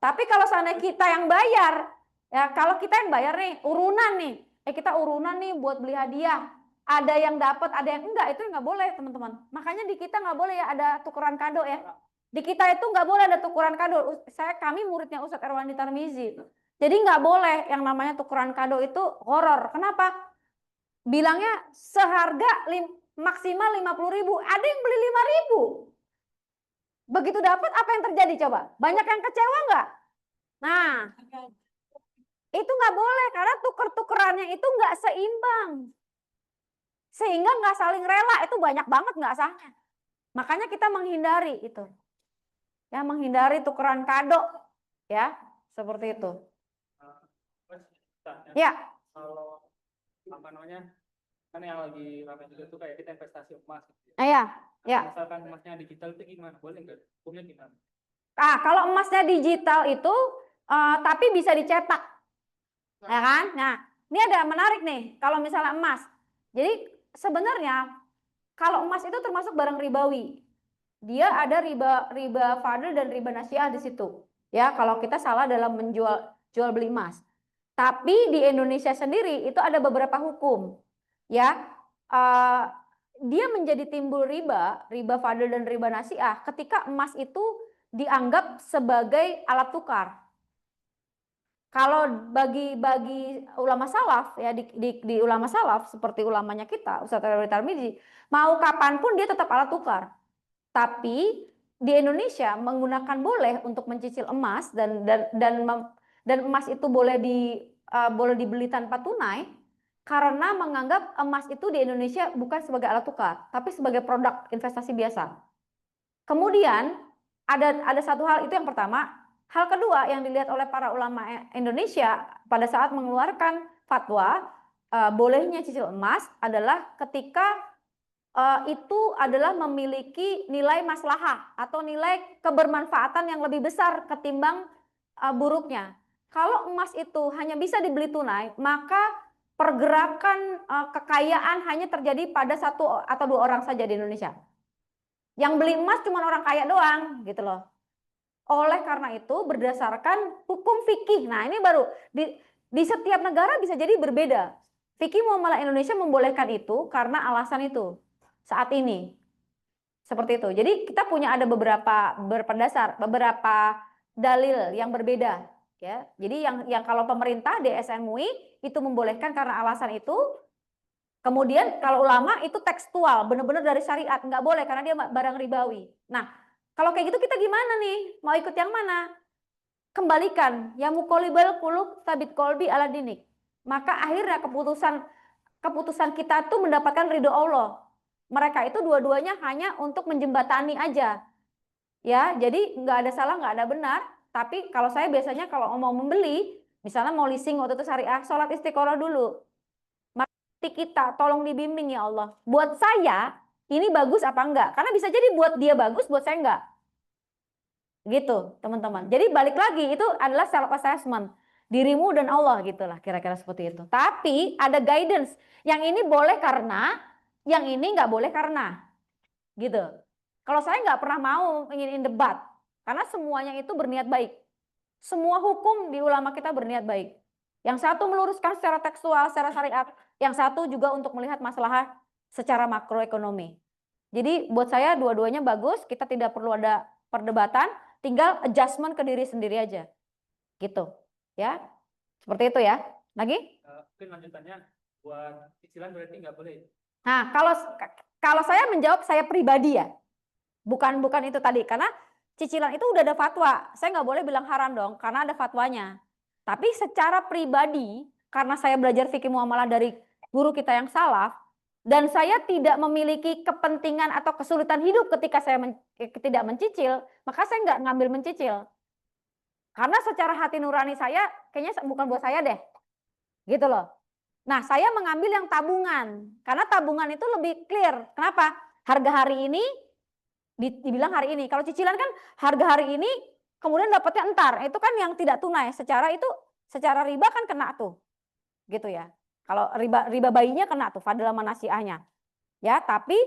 Tapi kalau seandainya kita yang bayar, ya kalau kita yang bayar nih, urunan nih, kita urunan nih buat beli hadiah, ada yang dapat, ada yang enggak, itu nggak boleh teman-teman. Makanya di kita nggak boleh ya ada tukeran kado ya. Di kita itu nggak boleh ada tukeran kado. Kami muridnya Ustadz Erwandi Tarmizi. Jadi nggak boleh yang namanya tukeran kado itu horor. Kenapa? Bilangnya seharga maksimal 50.000, ada yang beli 5.000. Begitu dapat apa yang terjadi coba? Banyak yang kecewa nggak? Nah, itu nggak boleh karena tuker-tukerannya itu nggak seimbang. Sehingga nggak saling rela, itu banyak banget nggak sahnya. Makanya kita menghindari itu. Ya, menghindari tukeran kado. Ya, seperti itu. Ya. Kalau apa namanya, kan yang lagi ramai juga tuh kayak kita investasi emas. Iya. Ya. Misalkan emasnya digital itu gimana? Boleh nggak? Hukumnya gimana? Kalau emasnya digital itu tapi bisa dicetak. Ya kan? Nah, ini ada menarik nih kalau misalnya emas. Jadi sebenarnya kalau emas itu termasuk barang ribawi. Dia ada riba fadl dan riba nasiah di situ. Ya, kalau kita salah dalam jual beli emas. Tapi di Indonesia sendiri itu ada beberapa hukum. Ya, dia menjadi timbul riba fadl dan riba nasiah ketika emas itu dianggap sebagai alat tukar. Kalau bagi ulama salaf ya di ulama salaf seperti ulamanya kita Ustadz Erwandi Tarmizi, mau kapanpun dia tetap alat tukar. Tapi di Indonesia menggunakan boleh untuk mencicil emas dan emas itu boleh dibeli tanpa tunai karena menganggap emas itu di Indonesia bukan sebagai alat tukar, tapi sebagai produk investasi biasa. Kemudian ada satu hal, itu yang pertama. Hal kedua yang dilihat oleh para ulama Indonesia pada saat mengeluarkan fatwa bolehnya cicil emas adalah ketika itu adalah memiliki nilai maslahah atau nilai kebermanfaatan yang lebih besar ketimbang buruknya. Kalau emas itu hanya bisa dibeli tunai, maka pergerakan kekayaan hanya terjadi pada 1 atau 2 orang saja di Indonesia. Yang beli emas cuma orang kaya doang gitu loh. Oleh karena itu berdasarkan hukum fikih, nah ini baru di setiap negara bisa jadi berbeda. Fikih muamalah Indonesia membolehkan itu karena alasan itu saat ini seperti itu. Jadi kita punya ada beberapa dalil yang berbeda ya. Jadi yang kalau pemerintah DSN MUI itu membolehkan karena alasan itu. Kemudian kalau ulama itu tekstual, benar-benar dari syariat, nggak boleh karena dia barang ribawi. Nah, kalau kayak gitu kita gimana nih? Mau ikut yang mana? Kembalikan, ya muqallibal qulub tsabit qalbi ala dinik. Maka akhirnya keputusan kita tuh mendapatkan ridho Allah. Mereka itu dua-duanya hanya untuk menjembatani aja. Ya, jadi nggak ada salah, nggak ada benar. Tapi kalau saya biasanya kalau mau membeli, misalnya mau leasing waktu itu syariah, sholat istiqoroh dulu. Kita tolong dibimbing ya Allah. Buat saya ini bagus apa enggak? Karena bisa jadi buat dia bagus, buat saya enggak. Gitu, teman-teman. Jadi balik lagi itu adalah self assessment dirimu dan Allah gitulah kira-kira seperti itu. Tapi ada guidance. Yang ini boleh karena, yang ini enggak boleh karena. Gitu. Kalau saya enggak pernah mau ingin debat karena semuanya itu berniat baik. Semua hukum di ulama kita berniat baik. Yang satu meluruskan secara tekstual, secara syariat. Yang satu juga untuk melihat masalah secara makroekonomi. Jadi buat saya dua-duanya bagus, kita tidak perlu ada perdebatan, tinggal adjustment ke diri sendiri aja. Gitu. Ya. Seperti itu ya. Lagi? Mungkin lanjutannya buat cicilan berarti nggak boleh. Nah, kalau saya menjawab saya pribadi ya. Bukan itu tadi karena cicilan itu udah ada fatwa. Saya nggak boleh bilang haram dong karena ada fatwanya. Tapi secara pribadi karena saya belajar fikih muamalah dari guru kita yang salaf dan saya tidak memiliki kepentingan atau kesulitan hidup ketika saya tidak mencicil, maka saya nggak ngambil mencicil. Karena secara hati nurani saya kayaknya bukan buat saya deh. Gitu loh. Nah, saya mengambil yang tabungan. Karena tabungan itu lebih clear. Kenapa? Harga hari ini, dibilang hari ini. Kalau cicilan kan harga hari ini, kemudian dapatnya entar. Itu kan yang tidak tunai. Secara riba kan kena tuh. Gitu ya. Kalau riba bayinya kena tuh, fadil sama nasiahnya. Ya, tapi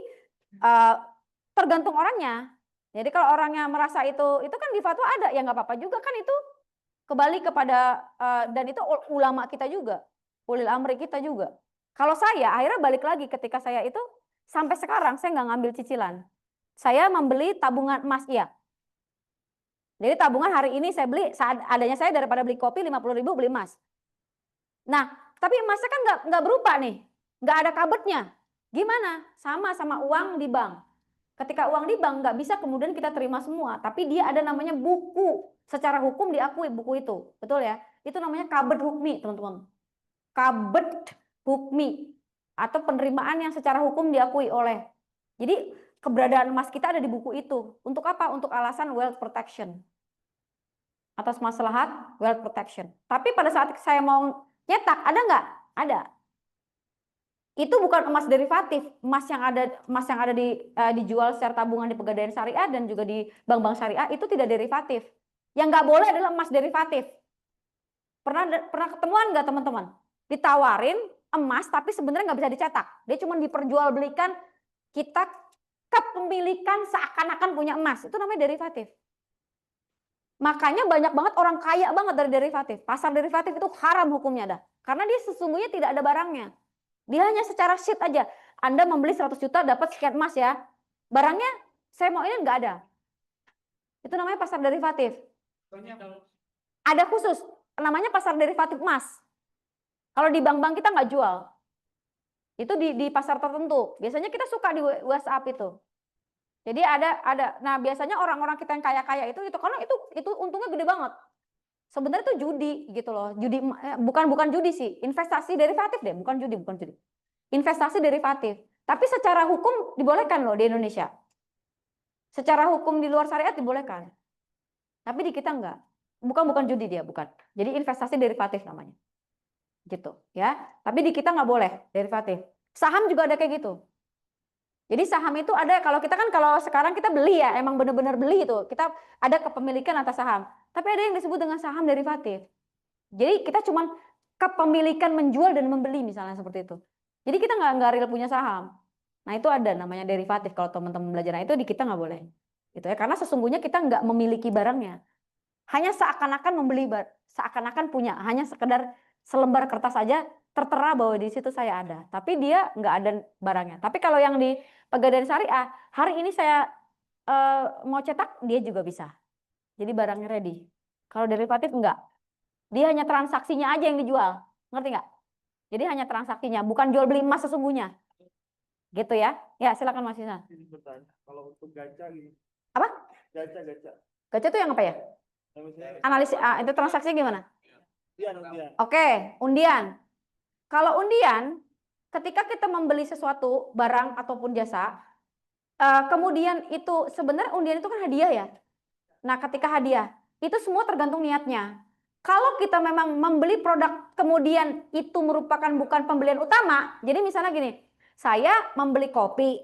tergantung orangnya. Jadi kalau orangnya merasa itu kan di fatwa ada, ya nggak apa-apa juga kan itu kembali kepada dan itu ulama kita juga, ulil amri kita juga. Kalau saya akhirnya balik lagi ketika saya itu sampai sekarang saya nggak ngambil cicilan. Saya membeli tabungan emas iya. Jadi tabungan hari ini saya beli saat adanya saya daripada beli kopi 50.000 beli emas. Nah, tapi emasnya kan nggak berupa nih, nggak ada kabetnya. Gimana? Sama uang di bank. Ketika uang di bank nggak bisa kemudian kita terima semua, tapi dia ada namanya buku. Secara hukum diakui buku itu, betul ya? Itu namanya kabet hukmi, teman-teman. Kabet hukmi atau penerimaan yang secara hukum diakui oleh. Jadi keberadaan emas kita ada di buku itu. Untuk apa? Untuk alasan wealth protection. Atas maslahat wealth protection. Tapi pada saat saya mau nyetak, ada nggak? Ada. Itu bukan emas derivatif, emas yang ada dijual secara tabungan di Pegadaian Syariah dan juga di bank-bank syariah itu tidak derivatif. Yang nggak boleh adalah emas derivatif. Pernah ketemuan nggak teman-teman? Ditawarin emas tapi sebenarnya nggak bisa dicetak. Dia cuma diperjualbelikan, kita kepemilikan seakan-akan punya emas. Itu namanya derivatif. Makanya banyak banget orang kaya banget dari derivatif. Pasar derivatif itu haram hukumnya dah. Karena dia sesungguhnya tidak ada barangnya. Dia hanya secara sheet aja. Anda membeli 100 juta dapat sekian emas ya. Barangnya saya mau ini nggak ada. Itu namanya pasar derivatif. Ada khusus namanya pasar derivatif emas. Kalau di bank-bank kita nggak jual. Itu di pasar tertentu. Biasanya kita suka di WhatsApp itu. Jadi ada nah biasanya orang-orang kita yang kaya-kaya itu karena itu untungnya gede banget. Sebenarnya itu judi gitu loh. Judi bukan judi sih, investasi derivatif deh, bukan judi. Investasi derivatif. Tapi secara hukum dibolehkan loh di Indonesia. Secara hukum di luar syariat dibolehkan. Tapi di kita enggak. Bukan judi dia, bukan. Jadi investasi derivatif namanya. Gitu, ya. Tapi di kita nggak boleh derivatif. Saham juga ada kayak gitu. Jadi saham itu ada kalau sekarang kita beli ya, emang benar-benar beli itu. Kita ada kepemilikan atas saham. Tapi ada yang disebut dengan saham derivatif. Jadi kita cuma kepemilikan menjual dan membeli misalnya seperti itu. Jadi kita nggak real punya saham. Nah itu ada namanya derivatif kalau teman-teman belajar. Nah itu di kita nggak boleh. Gitu ya. Karena sesungguhnya kita nggak memiliki barangnya. Hanya seakan-akan membeli, seakan-akan punya. Hanya sekedar selembar kertas saja tertera bahwa di situ saya ada. Tapi dia nggak ada barangnya. Tapi kalau yang di Pegadaian Syariah, hari ini saya mau cetak, dia juga bisa. Jadi barangnya ready. Kalau derivatif enggak. Dia hanya transaksinya aja yang dijual. Ngerti nggak? Jadi hanya transaksinya, bukan jual beli emas sesungguhnya. Gitu ya. Ya, silakan Mas Isa. Kalau untuk gacha gitu. Apa? Gacha. Gacha itu yang apa ya? Analisis itu transaksinya gimana? Undian. Oke, undian. Kalau undian, ketika kita membeli sesuatu, barang ataupun jasa, kemudian itu sebenarnya undian itu kan hadiah ya. Nah, ketika hadiah, itu semua tergantung niatnya. Kalau kita memang membeli produk kemudian itu merupakan bukan pembelian utama, jadi misalnya gini, saya membeli kopi,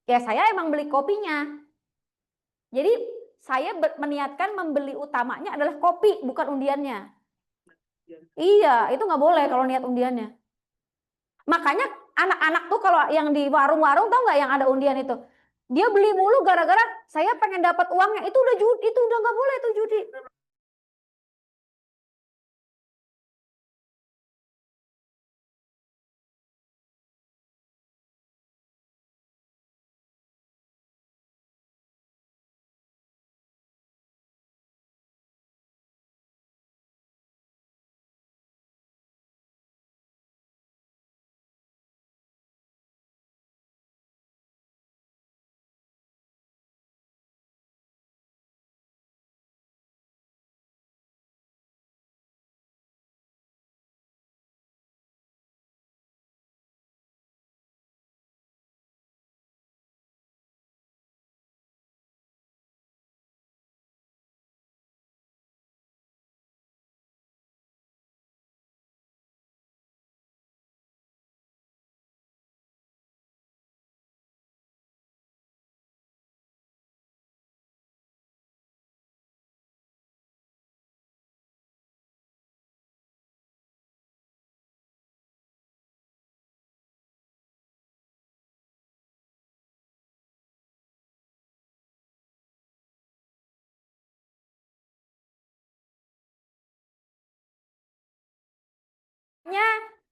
ya saya emang beli kopinya. Jadi saya meniatkan membeli utamanya adalah kopi, bukan undiannya. Iya, itu nggak boleh kalau niat undiannya. Makanya anak-anak tuh kalau yang di warung-warung tau nggak yang ada undian itu, dia beli mulu gara-gara saya pengen dapat uangnya, itu udah judi, itu udah nggak boleh, itu judi.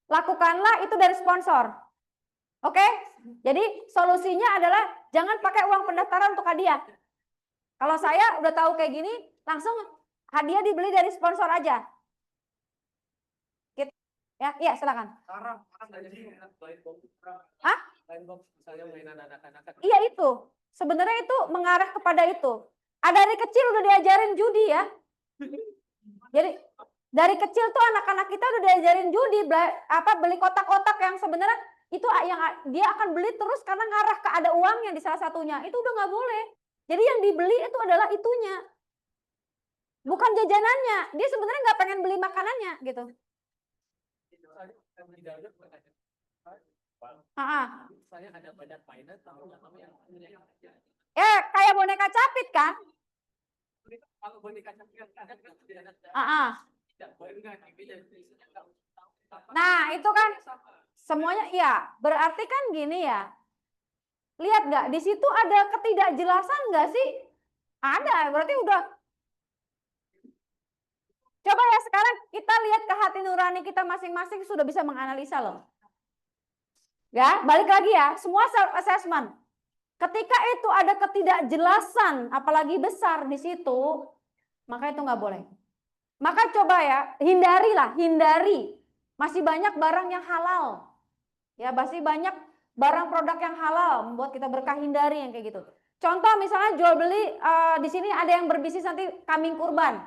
lakukanlah itu dari sponsor. Oke? Jadi solusinya adalah jangan pakai uang pendaftaran untuk hadiah. Kalau saya udah tahu kayak gini, langsung hadiah dibeli dari sponsor aja. Gitu. Ya, iya silakan. Hah? Iya itu. Sebenarnya itu mengarah kepada itu. Dari kecil udah diajarin judi ya. Jadi dari kecil tuh anak-anak kita udah diajarin judi, beli kotak-kotak yang sebenarnya itu yang dia akan beli terus karena ngarah ke ada uangnya di salah satunya. Itu udah nggak boleh. Jadi yang dibeli itu adalah itunya. Bukan jajanannya. Dia sebenarnya nggak pengen beli makanannya gitu. Kayak boneka capit kan? Nah, itu kan semuanya iya. Berarti kan gini ya. Lihat nggak di situ ada ketidakjelasan nggak sih? Ada, berarti udah. Coba ya sekarang kita lihat ke hati nurani kita masing-masing sudah bisa menganalisa loh. Ya, balik lagi ya, semua self assessment. Ketika itu ada ketidakjelasan, apalagi besar di situ, maka itu nggak boleh. Maka coba ya, hindari. Masih banyak barang yang halal. Ya, masih banyak barang produk yang halal membuat kita berkah, hindari yang kayak gitu. Contoh misalnya jual beli di sini ada yang berbisnis nanti kambing kurban.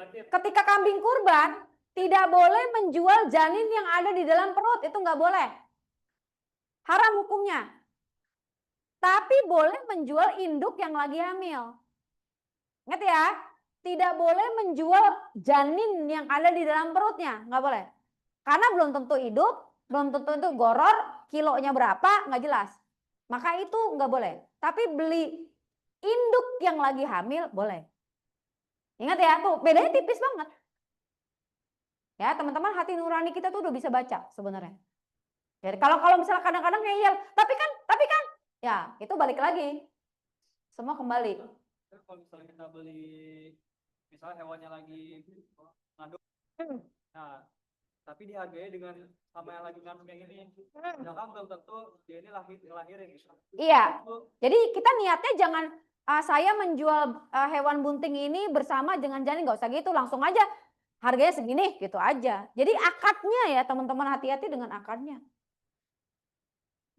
Ketika kambing kurban tidak boleh menjual janin yang ada di dalam perut, itu nggak boleh. Haram hukumnya. Tapi boleh menjual induk yang lagi hamil. Ingat ya, tidak boleh menjual janin yang ada di dalam perutnya, nggak boleh. Karena belum tentu hidup, belum tentu itu goror, kilonya berapa, nggak jelas. Maka itu nggak boleh. Tapi beli induk yang lagi hamil, boleh. Ingat ya, tuh bedanya tipis banget. Ya teman-teman, hati nurani kita tuh udah bisa baca sebenarnya. Jadi kalau misalnya kadang-kadang ngeyel, tapi kan, ya itu balik lagi. Semua kembali. Kalau misalnya kita beli, misalnya hewannya lagi ngandung, nah tapi dihargai dengan sama yang lagi ngandung kayak gini, sedangkan belum tentu dia ini lahirin gitu. Iya. Jadi kita niatnya jangan saya menjual hewan bunting ini bersama dengan janin, nggak usah gitu, langsung aja harganya segini gitu aja. Jadi akadnya ya teman-teman, hati-hati dengan akadnya.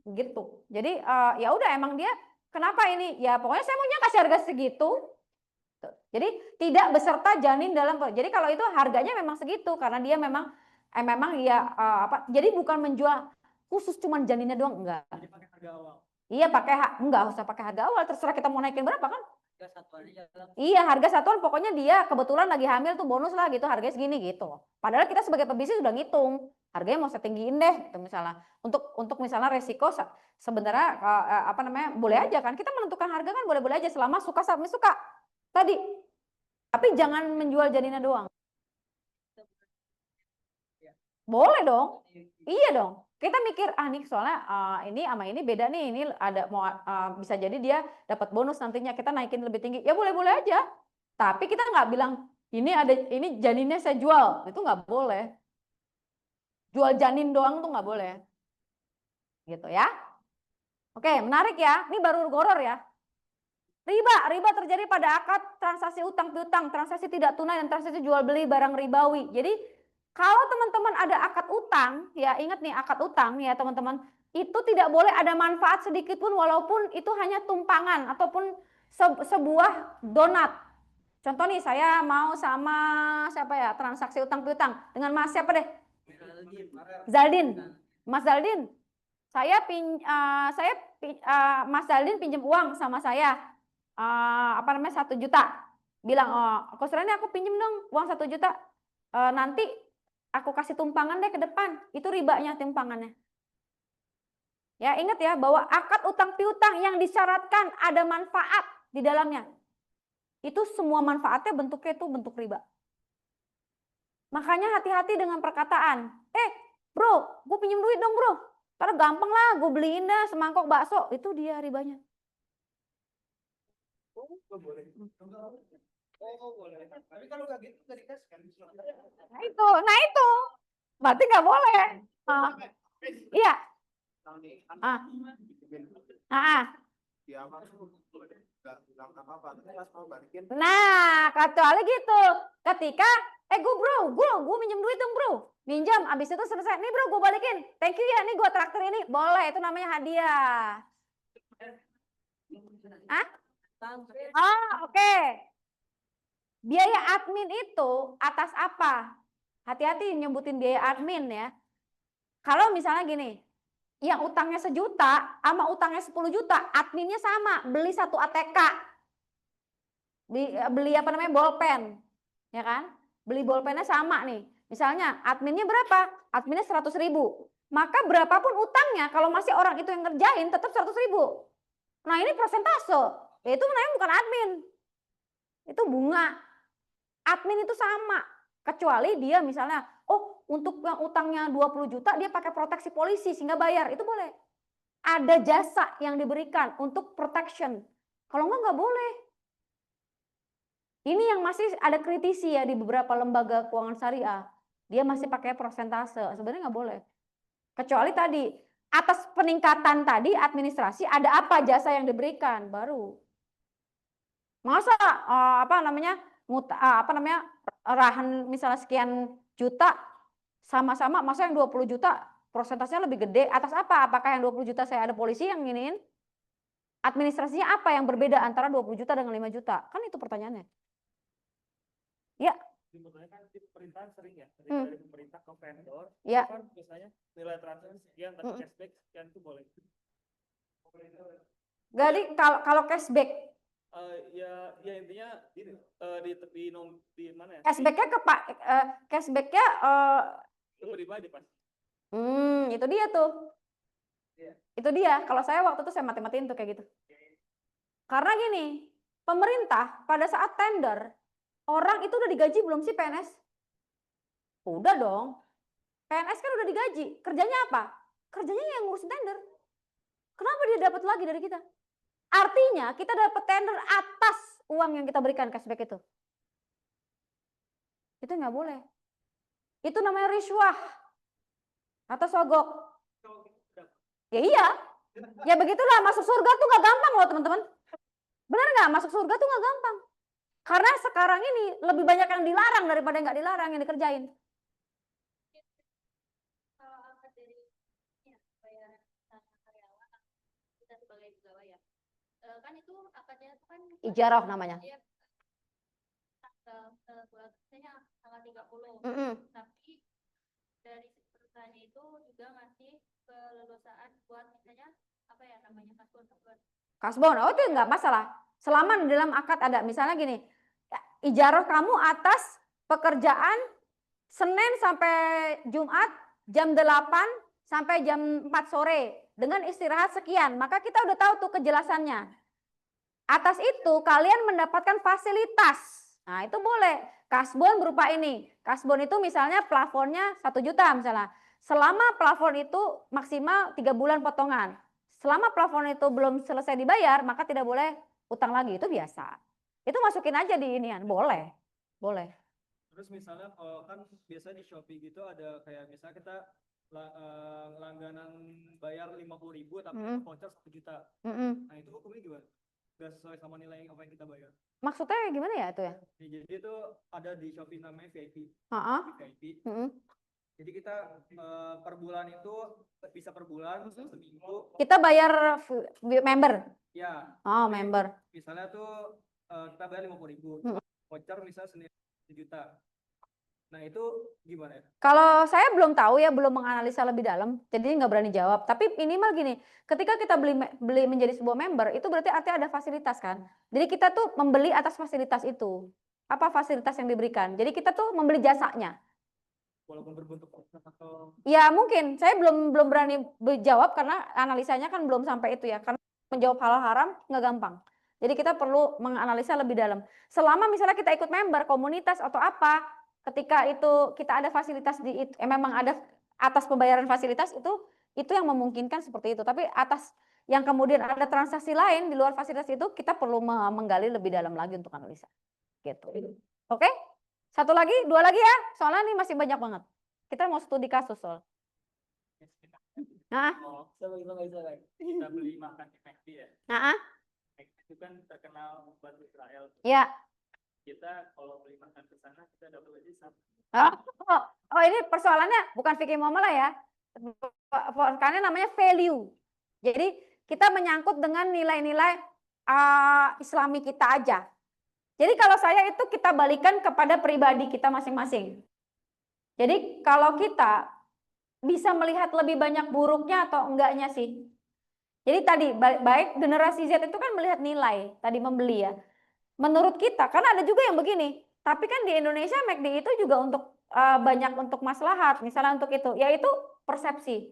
Gitu. Jadi ya udah emang dia kenapa ini? Ya pokoknya saya maunya kasih harga segitu. Jadi tidak beserta janin dalam. Jadi kalau itu harganya memang segitu karena dia memang ya jadi bukan menjual khusus cuman janinnya doang, enggak. Jadi pakai harga awal. Iya enggak usah pakai harga awal, terserah kita mau naikin berapa kan? Iya, harga satuan pokoknya dia kebetulan lagi hamil tuh bonus lah gitu, harganya segini gitu. Padahal kita sebagai pebisnis sudah ngitung, harganya mau saya tinggiin deh gitu misalnya. Untuk misalnya resiko sebenarnya boleh aja kan, kita menentukan harga kan boleh-boleh aja selama suka tadi. Tapi jangan menjual janinnya doang. Boleh dong. Iya dong. Kita mikir nih soalnya ini sama ini beda nih, ini ada mau bisa jadi dia dapat bonus nantinya kita naikin lebih tinggi. Ya boleh-boleh aja. Tapi kita nggak bilang ini janinnya saya jual, itu nggak boleh. Jual janin doang tuh nggak boleh. Gitu ya. Oke, menarik ya. Ini baru goror ya. Riba terjadi pada akad transaksi utang piutang, transaksi tidak tunai dan transaksi jual beli barang ribawi. Jadi kalau teman-teman ada akad utang, ya ingat nih akad utang ya teman-teman, itu tidak boleh ada manfaat sedikit pun walaupun itu hanya tumpangan ataupun sebuah donat. Contoh nih saya mau sama siapa ya transaksi utang piutang dengan Mas siapa deh? Zaldin. Mas Zaldin. Mas Zaldin pinjam uang sama saya 1 juta. Bilang Coach Rani aku pinjam dong uang 1 juta. Nanti aku kasih tumpangan deh ke depan, itu ribanya tumpangannya. Ya ingat ya bahwa akad utang piutang yang disyaratkan ada manfaat di dalamnya. Itu semua manfaatnya bentuknya itu bentuk riba. Makanya hati-hati dengan perkataan. Bro, gue pinjam duit dong bro. Karena gampang lah, gue beliin dah semangkok bakso. Itu dia ribanya. Boleh. Boleh. Tapi kalau nggak gitu nggak dikasih kan? Nah itu. Berarti nggak boleh. Ah, iya. Ah. Ah. Nah, kecuali gitu. Ketika, gue minjem duit dong bro. Minjam, abis itu selesai. Nih bro, gue balikin. Thank you ya, nih gue traktir ini. Boleh, itu namanya hadiah. Hah? Oh, oke. Biaya admin itu atas apa? Hati-hati nyebutin biaya admin ya. Kalau misalnya gini, yang utangnya 1 juta sama utangnya 10 juta, adminnya sama, beli 1 ATK. Beli apa namanya, bolpen. Ya kan? Beli bolpennya sama nih. Misalnya adminnya berapa? Adminnya 100.000. Maka berapapun utangnya, kalau masih orang itu yang ngerjain, tetap 100.000. Nah ini persentase. Itu namanya bukan admin. Itu bunga. Admin itu sama, kecuali dia misalnya, oh untuk yang utangnya 20 juta dia pakai proteksi polisi sehingga bayar, itu boleh. Ada jasa yang diberikan untuk protection. Kalau nggak boleh. Ini yang masih ada kritisi ya di beberapa lembaga keuangan syariah. Dia masih pakai persentase, sebenarnya nggak boleh. Kecuali tadi, atas peningkatan tadi administrasi ada apa jasa yang diberikan, baru. Masa rahan misalnya sekian juta sama-sama, masa yang 20 juta prosentasenya lebih gede, atas apa? Apakah yang 20 juta saya ada polisi yang iniin? Administrasinya apa yang berbeda antara 20 juta dengan 5 juta? Kan itu pertanyaannya. Ya. Sebetulnya kan di pemerintahan sering ya, dari pemerintah ke vendor, ya. kan biasanya nilai transaksi sekian, tapi cashback sekian itu boleh. Jadi kalau cashback Ya intinya di mana ya? Cashbacknya cashbacknya pribadi pasti. Itu dia tuh. Yeah. Itu dia. Kalau saya waktu itu saya mati-matiin tuh kayak gitu. Karena gini, pemerintah pada saat tender, orang itu udah digaji belum sih PNS? Udah dong. PNS kan udah digaji. Kerjanya apa? Kerjanya yang ngurusin tender. Kenapa dia dapat lagi dari kita? Artinya kita dapat tender atas uang yang kita berikan cashback itu. Itu nggak boleh. Itu namanya riswah atau sogok. Ya iya. Ya begitulah, masuk surga tuh nggak gampang loh teman-teman. Benar nggak? Masuk surga tuh nggak gampang. Karena sekarang ini lebih banyak yang dilarang daripada yang nggak dilarang yang dikerjain. Kalau angkat dari bayaran karyawan kita sebagai pegawai ya, kan itu akadnya kan ijarah namanya. Biasanya tanggal 30. Tapi dari perusahaannya itu juga ngasih kelulusan buat misalnya apa ya namanya kasbon. Oh itu nggak masalah. Selama di dalam akad ada misalnya gini, ijarah kamu atas pekerjaan Senin sampai Jumat jam 8 sampai jam 4 sore dengan istirahat sekian, maka kita udah tahu tuh kejelasannya. Atas itu kalian mendapatkan fasilitas. Nah itu boleh. Kasbon berupa ini. Kasbon itu misalnya plafonnya 1 juta misalnya. Selama plafon itu maksimal 3 bulan potongan. Selama plafon itu belum selesai dibayar, maka tidak boleh utang lagi. Itu biasa. Itu masukin aja di inian. Boleh. Boleh. Terus misalnya kan biasa di Shopee gitu ada kayak misalnya kita langganan bayar 50.000 tapi voucher 1 juta. Nah itu hukumnya gimana? Gak sesuai sama nilai apa yang kita bayar. Maksudnya gimana ya itu ya? Jadi itu ada di Shopee namanya VIP. VIP. Jadi kita per bulan itu bisa per bulan, seminggu. Kita bayar member? Ya. Oh member. Misalnya tuh kita bayar 50.000. Voucher misalnya 1 juta. Nah itu gimana ya? Kalau saya belum tahu ya, belum menganalisa lebih dalam, jadi nggak berani jawab. Tapi minimal gini, ketika kita beli menjadi sebuah member, itu berarti artinya ada fasilitas kan. Jadi kita tuh membeli atas fasilitas itu. Apa fasilitas yang diberikan? Jadi kita tuh membeli jasanya. Walaupun berbentuk atau? Ya mungkin, saya belum berani jawab karena analisanya kan belum sampai itu ya. Karena menjawab hal haram nggak gampang. Jadi kita perlu menganalisa lebih dalam. Selama misalnya kita ikut member, komunitas atau apa, ketika itu kita ada fasilitas memang ada atas pembayaran fasilitas itu yang memungkinkan seperti itu. Tapi atas yang kemudian ada transaksi lain di luar fasilitas itu kita perlu menggali lebih dalam lagi untuk analisa. Gitu. Oke? 1 lagi, 2 lagi ya. Soalnya ini masih banyak banget. Kita mau studi kasus soal. Nah, Kita beli makan di McD ya. nah, McD itu kan terkenal buat Israel. ya. Kita kalau beli makan ke sana kita dapat gaji sama. Oh, ini persoalannya bukan fikih muamalah ya. Karena namanya value. Jadi kita menyangkut dengan nilai-nilai Islami kita aja. Jadi kalau saya itu kita balikan kepada pribadi kita masing-masing. Jadi kalau kita bisa melihat lebih banyak buruknya atau enggaknya sih. Jadi tadi baik generasi Z itu kan melihat nilai tadi membeli ya. Menurut kita, karena ada juga yang begini, tapi kan di Indonesia McD itu juga untuk banyak untuk maslahat, misalnya untuk itu, yaitu persepsi.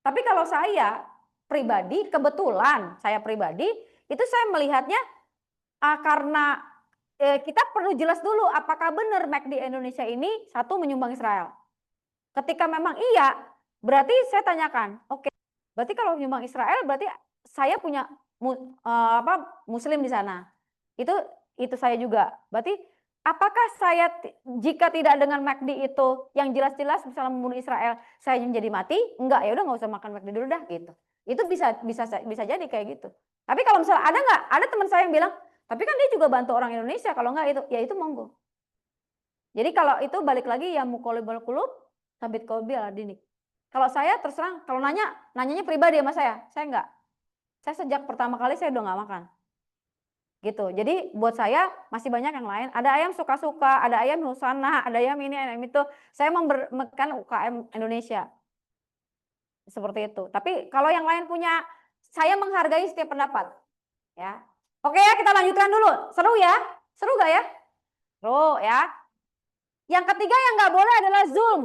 Tapi kalau saya pribadi, kebetulan saya pribadi, itu saya melihatnya karena kita perlu jelas dulu apakah benar McD Indonesia ini satu menyumbang Israel. Ketika memang iya, berarti saya tanyakan, oke, berarti kalau menyumbang Israel berarti saya punya Muslim di sana. Itu saya juga. Berarti apakah saya jika tidak dengan McD itu yang jelas-jelas misalnya membunuh Israel, saya menjadi mati? Enggak, ya udah nggak usah makan McD dulu dah gitu. Itu bisa jadi kayak gitu. Tapi kalau misalnya ada nggak? Ada teman saya yang bilang, tapi kan dia juga bantu orang Indonesia. Kalau nggak itu, ya itu monggo. Jadi kalau itu balik lagi ya muqallibul qulub sabit qalbi ala dinik. Kalau saya terserang, kalau nanyanya pribadi sama saya enggak. Saya sejak pertama kali saya udah nggak makan. Gitu. Jadi buat saya masih banyak yang lain. Ada ayam suka-suka, ada ayam Husana, ada ayam ini, ayam itu. Saya membermekan UKM Indonesia. Seperti itu. Tapi kalau yang lain punya, saya menghargai setiap pendapat. Ya. Oke ya, kita lanjutkan dulu. Seru ya? Seru gak ya? Seru ya. Yang ketiga yang nggak boleh adalah zulm.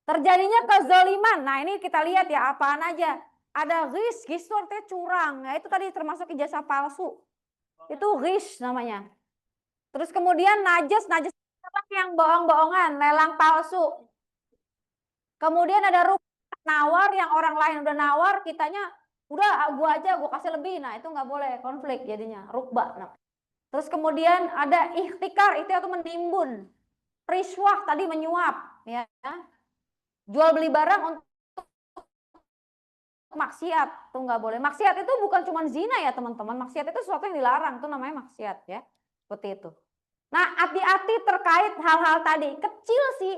Terjadinya kezaliman. Nah ini kita lihat ya apaan aja. Ada ghish itu artinya curang. Nah, itu tadi termasuk ijazah palsu. Itu ghish namanya. Terus kemudian najis yang bohong-bohongan, lelang palsu. Kemudian ada rupa nawar yang orang lain udah nawar, kitanya udah gua aja gua kasih lebih. Nah, itu nggak boleh, konflik jadinya, rukba. Nah. Terus kemudian ada ikhtikar, itu menimbun. Riswah tadi menyuap, ya. Jual beli barang untuk maksiat, itu nggak boleh. Maksiat itu bukan cuma zina ya teman-teman. Maksiat itu sesuatu yang dilarang, itu namanya maksiat ya. Seperti itu. Nah hati-hati terkait hal-hal tadi. Kecil sih.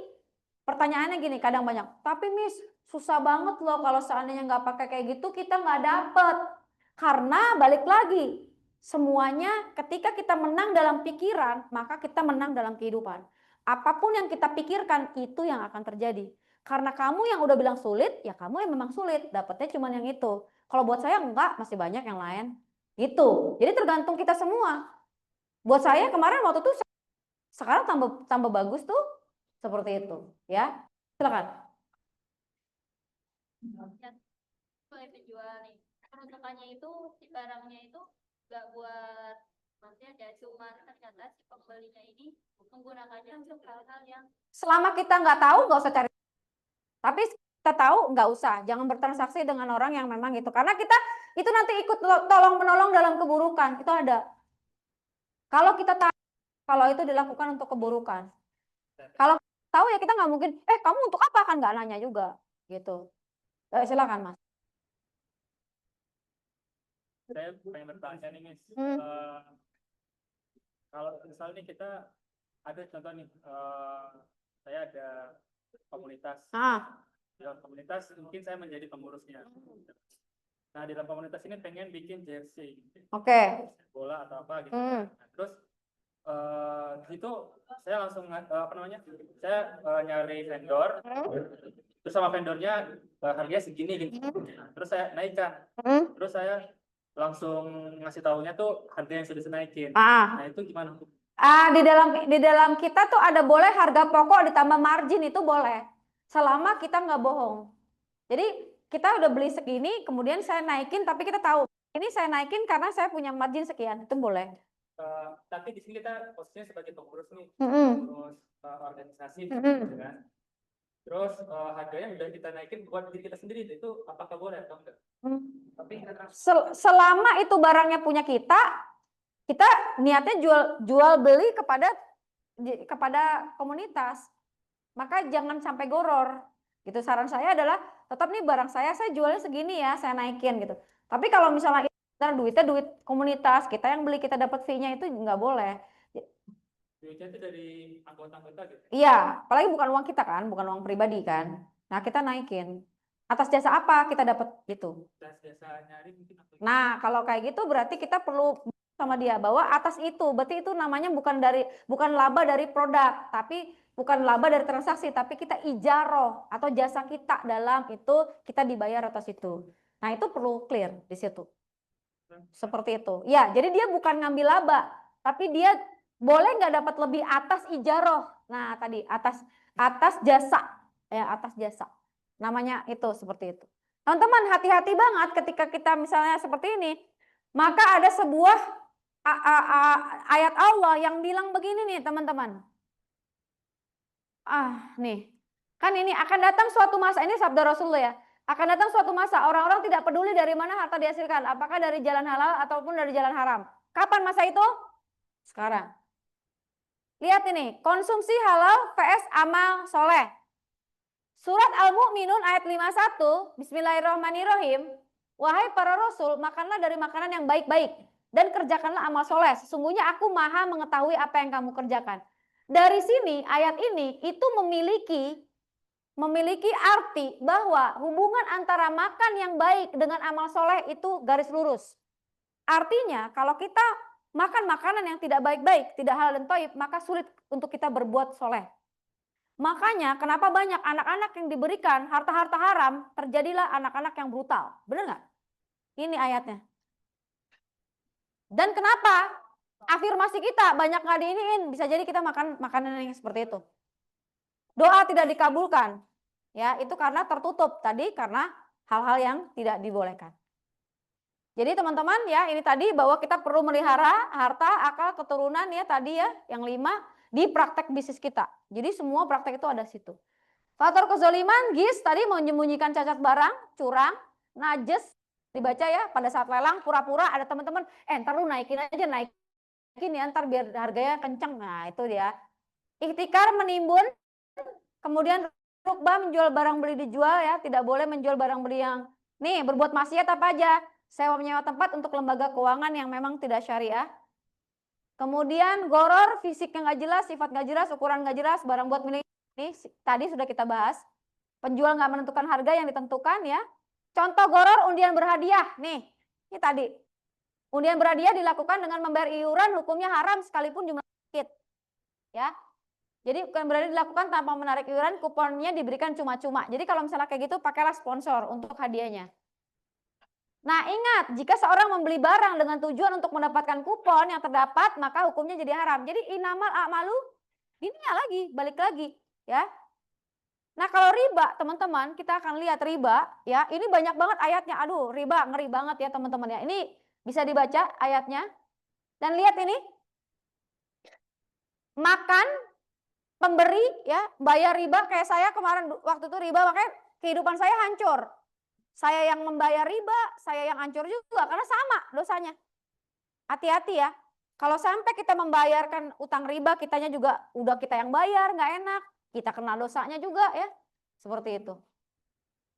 Pertanyaannya gini kadang banyak. Tapi Miss susah banget loh kalau seandainya nggak pakai kayak gitu kita nggak dapet. Karena balik lagi. Semuanya ketika kita menang dalam pikiran maka kita menang dalam kehidupan. Apapun yang kita pikirkan itu yang akan terjadi. Karena kamu yang udah bilang sulit, ya kamu yang memang sulit. Dapatnya cuma yang itu. Kalau buat saya enggak, masih banyak yang lain. Gitu. Jadi tergantung kita semua. Buat saya kemarin waktu itu, sekarang tambah bagus tuh. Seperti itu. Ya. Silakan. Boleh penjual nih. Peruntukannya itu, si barangnya itu enggak buat, maksudnya ya cuma ternyata si pembelinya ini menggunakannya untuk hal-hal yang selama kita nggak tahu, nggak usah cari. Tapi kita tahu nggak usah, jangan bertransaksi dengan orang yang memang itu. Karena kita itu nanti ikut tolong menolong dalam keburukan, itu ada. Kalau kita tahu, kalau itu dilakukan untuk keburukan. Kalau tahu ya kita nggak mungkin, kamu untuk apa kan nggak nanya juga, gitu. Silakan Mas. Saya pengen bertanya nih Miss. Kalau misalnya kita ada contoh nih, saya ada komunitas. Di dalam komunitas mungkin saya menjadi pengurusnya. Nah di dalam komunitas ini pengen bikin jersey, bola atau apa gitu. Nah, terus itu saya langsung saya nyari vendor, terus sama vendornya harganya segini gitu. Terus saya naikkan, terus saya langsung ngasih taunya tuh harga yang sudah dinaikin. Nah itu gimana? Di dalam kita tuh ada boleh harga pokok ditambah margin, itu boleh. Selama kita nggak bohong. Jadi kita udah beli segini, kemudian saya naikin, tapi kita tahu ini saya naikin karena saya punya margin sekian, itu boleh. Tapi di sini kita posisinya sebagai pengurus nih, pengurus organisasi, gitu kan. Terus harganya udah kita naikin buat diri kita sendiri, itu apakah boleh atau enggak? Tapi selama itu barangnya punya kita niatnya jual beli kepada komunitas. maka jangan sampai goror. Gitu, saran saya adalah tetap nih barang saya jualnya segini ya, saya naikin gitu. Tapi kalau misalnya ntar duitnya duit komunitas, kita yang beli kita dapat fee-nya itu nggak boleh. Duitnya itu dari anggota-anggota gitu. Iya, apalagi bukan uang kita kan, bukan uang pribadi kan. Nah, kita naikin. Atas jasa apa kita dapat gitu. Jasa nyari mungkin atau Nah, kalau kayak gitu berarti kita perlu sama dia bahwa atas itu, berarti itu namanya bukan laba dari produk, tapi bukan laba dari transaksi, tapi kita ijaroh atau jasa kita dalam itu kita dibayar atas itu. Nah, itu perlu clear di situ. Seperti itu. Ya, jadi dia bukan ngambil laba, tapi dia boleh nggak dapat lebih atas ijaroh. Nah, tadi atas jasa, ya atas jasa. Namanya itu seperti itu. Teman-teman hati-hati banget ketika kita misalnya seperti ini. Maka ada sebuah ayat Allah yang bilang begini nih teman-teman. Nih. Kan ini akan datang suatu masa, ini sabda Rasulullah ya. Akan datang suatu masa orang-orang tidak peduli dari mana harta dihasilkan. Apakah dari jalan halal ataupun dari jalan haram. Kapan masa itu? Sekarang. Lihat ini, konsumsi halal vs amal soleh. Surat Al-Mu'minun ayat 51, Bismillahirrahmanirrahim. Wahai para rasul, makanlah dari makanan yang baik-baik dan kerjakanlah amal soleh. Sesungguhnya aku maha mengetahui apa yang kamu kerjakan. Dari sini, ayat ini itu memiliki arti bahwa hubungan antara makan yang baik dengan amal soleh itu garis lurus. Artinya, kalau kita makan makanan yang tidak baik-baik, tidak halal dan thayyib, maka sulit untuk kita berbuat soleh. Makanya kenapa banyak anak-anak yang diberikan harta-harta haram, terjadilah anak-anak yang brutal. Benar nggak? Ini ayatnya. Dan kenapa afirmasi kita banyak nggak diiniin? Bisa jadi kita makan makanan yang seperti itu. Doa tidak dikabulkan. Ya, itu karena tertutup tadi karena hal-hal yang tidak dibolehkan. Jadi teman-teman ya, ini tadi bahwa kita perlu melihara harta, akal, keturunan ya tadi ya, yang 5 di praktek bisnis kita. Jadi semua praktek itu ada situ. Faktor kezaliman, GIS tadi menyembunyikan cacat barang, curang, najes, dibaca ya pada saat lelang pura-pura ada teman-teman, ntar lu naikin aja, naikin ya ntar biar harganya kenceng. Nah itu dia. Ikhtikar menimbun, kemudian rukbah menjual barang beli dijual ya, tidak boleh menjual barang beli yang nih berbuat maksiat apa aja. Sewa menyewa tempat untuk lembaga keuangan yang memang tidak syariah. Kemudian goror, fisik yang nggak jelas, sifat nggak jelas, ukuran nggak jelas, barang buat milik ini tadi sudah kita bahas. Penjual nggak menentukan harga yang ditentukan ya. Contoh goror undian berhadiah nih, ini tadi. Undian berhadiah dilakukan dengan membayar iuran, hukumnya haram sekalipun jumlah sedikit. Ya. Jadi bukan berarti dilakukan tanpa menarik iuran, kuponnya diberikan cuma-cuma. Jadi kalau misalnya kayak gitu pakailah sponsor untuk hadiahnya. Nah ingat, jika seorang membeli barang dengan tujuan untuk mendapatkan kupon yang terdapat, maka hukumnya jadi haram. Jadi inamal a'malu, ini lagi, balik lagi. Ya. Nah kalau riba, teman-teman, kita akan lihat riba. Ya, ini banyak banget ayatnya. Aduh, riba, ngeri banget ya teman-teman ya. Ini bisa dibaca ayatnya. Dan lihat ini. Makan, pemberi, ya, bayar riba. Kayak saya kemarin waktu itu riba, makanya kehidupan saya hancur. Saya yang membayar riba, saya yang hancur juga karena sama dosanya. Hati-hati ya. Kalau sampai kita membayarkan utang riba, kitanya juga udah kita yang bayar, nggak enak. Kita kena dosanya juga ya. Seperti itu.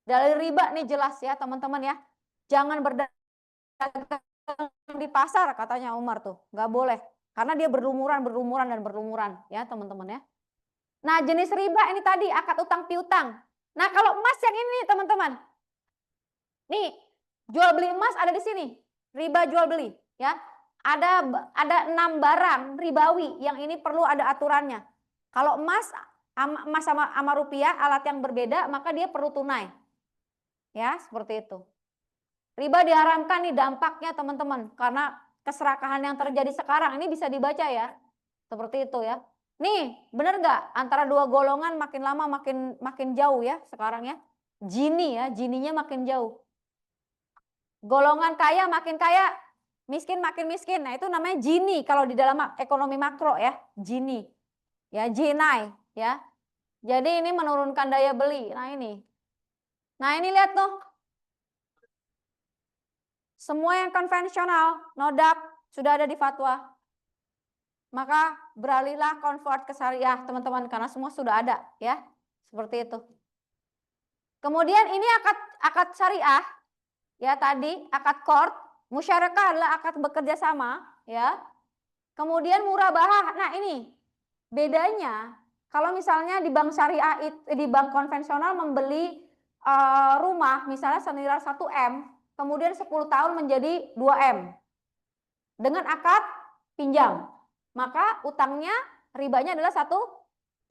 Dalil riba nih jelas ya teman-teman ya. Jangan berdagang di pasar katanya Umar tuh. Nggak boleh. Karena dia berlumuran ya teman-teman ya. Nah jenis riba ini tadi akad utang piutang. Nah kalau emas yang ini teman-teman. Nih, jual beli emas ada di sini. Riba jual beli, ya. Ada 6 barang ribawi yang ini perlu ada aturannya. Kalau emas sama rupiah alat yang berbeda, maka dia perlu tunai. Ya, seperti itu. Riba diharamkan nih dampaknya teman-teman, karena keserakahan yang terjadi sekarang ini bisa dibaca ya. Seperti itu ya. Nih, bener nggak antara dua golongan makin lama makin jauh ya sekarang ya. Gininya makin jauh. Golongan kaya makin kaya, miskin makin miskin. Nah, itu namanya Gini kalau di dalam ekonomi makro ya, Gini. Ya, Gini ya. Jadi ini menurunkan daya beli. Nah, ini. Nah, ini lihat tuh. Semua yang konvensional, nodap sudah ada di fatwa. maka beralihlah convert ke syariah teman-teman karena semua sudah ada ya. Seperti itu. Kemudian ini akad syariah ya tadi akad qard, musyarakah adalah akad bekerja sama ya. Kemudian murabahah. Nah, ini bedanya kalau misalnya di bank syariah di bank konvensional membeli rumah misalnya senilai 1 M, kemudian 10 tahun menjadi 2 M. Dengan akad pinjam, maka utangnya ribanya adalah 1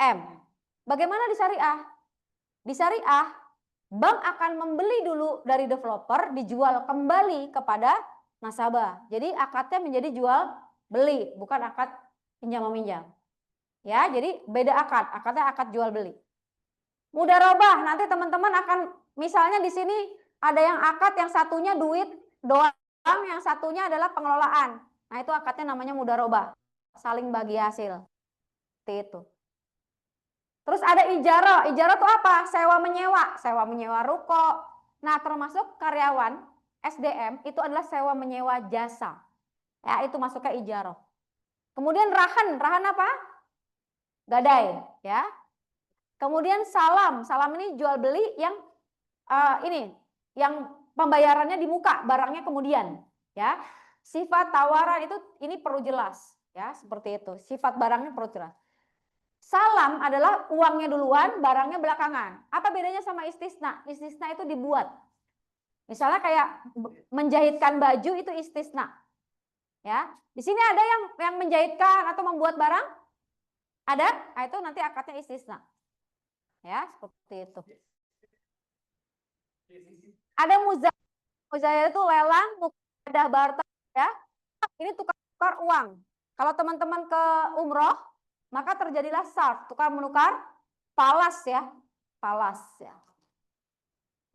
M. Bagaimana di syariah? Di syariah, bank akan membeli dulu dari developer, dijual kembali kepada nasabah. Jadi akadnya menjadi jual beli, bukan akad pinjam meminjam. Ya, jadi beda akadnya akad jual beli. Mudharabah, nanti teman-teman akan misalnya di sini ada yang akad yang satunya duit doang, yang satunya adalah pengelolaan. Nah, itu akadnya namanya mudharabah, saling bagi hasil. Seperti itu. Terus ada ijarah. Ijarah itu apa? Sewa menyewa ruko. Nah, termasuk karyawan SDM itu adalah sewa menyewa jasa. Ya, itu masuk ke ijarah. Kemudian rahan apa? Gadai, ya. Kemudian salam ini jual beli yang yang pembayarannya di muka, barangnya kemudian, ya. Sifat tawaran itu ini perlu jelas, ya, seperti itu. Sifat barangnya perlu jelas. Salam adalah uangnya duluan, barangnya belakangan. Apa bedanya sama istisna? Istisna itu dibuat. Misalnya kayak menjahitkan baju itu istisna. Ya, di sini ada yang menjahitkan atau membuat barang? Ada? Nah, itu nanti akadnya istisna. Ya, seperti itu. Ada muzayah. Muzayah itu lelang, mukadah barter, ya. Ini tukar uang. Kalau teman-teman ke umroh, maka terjadilah sarf, tukar menukar, falas ya. Falas ya.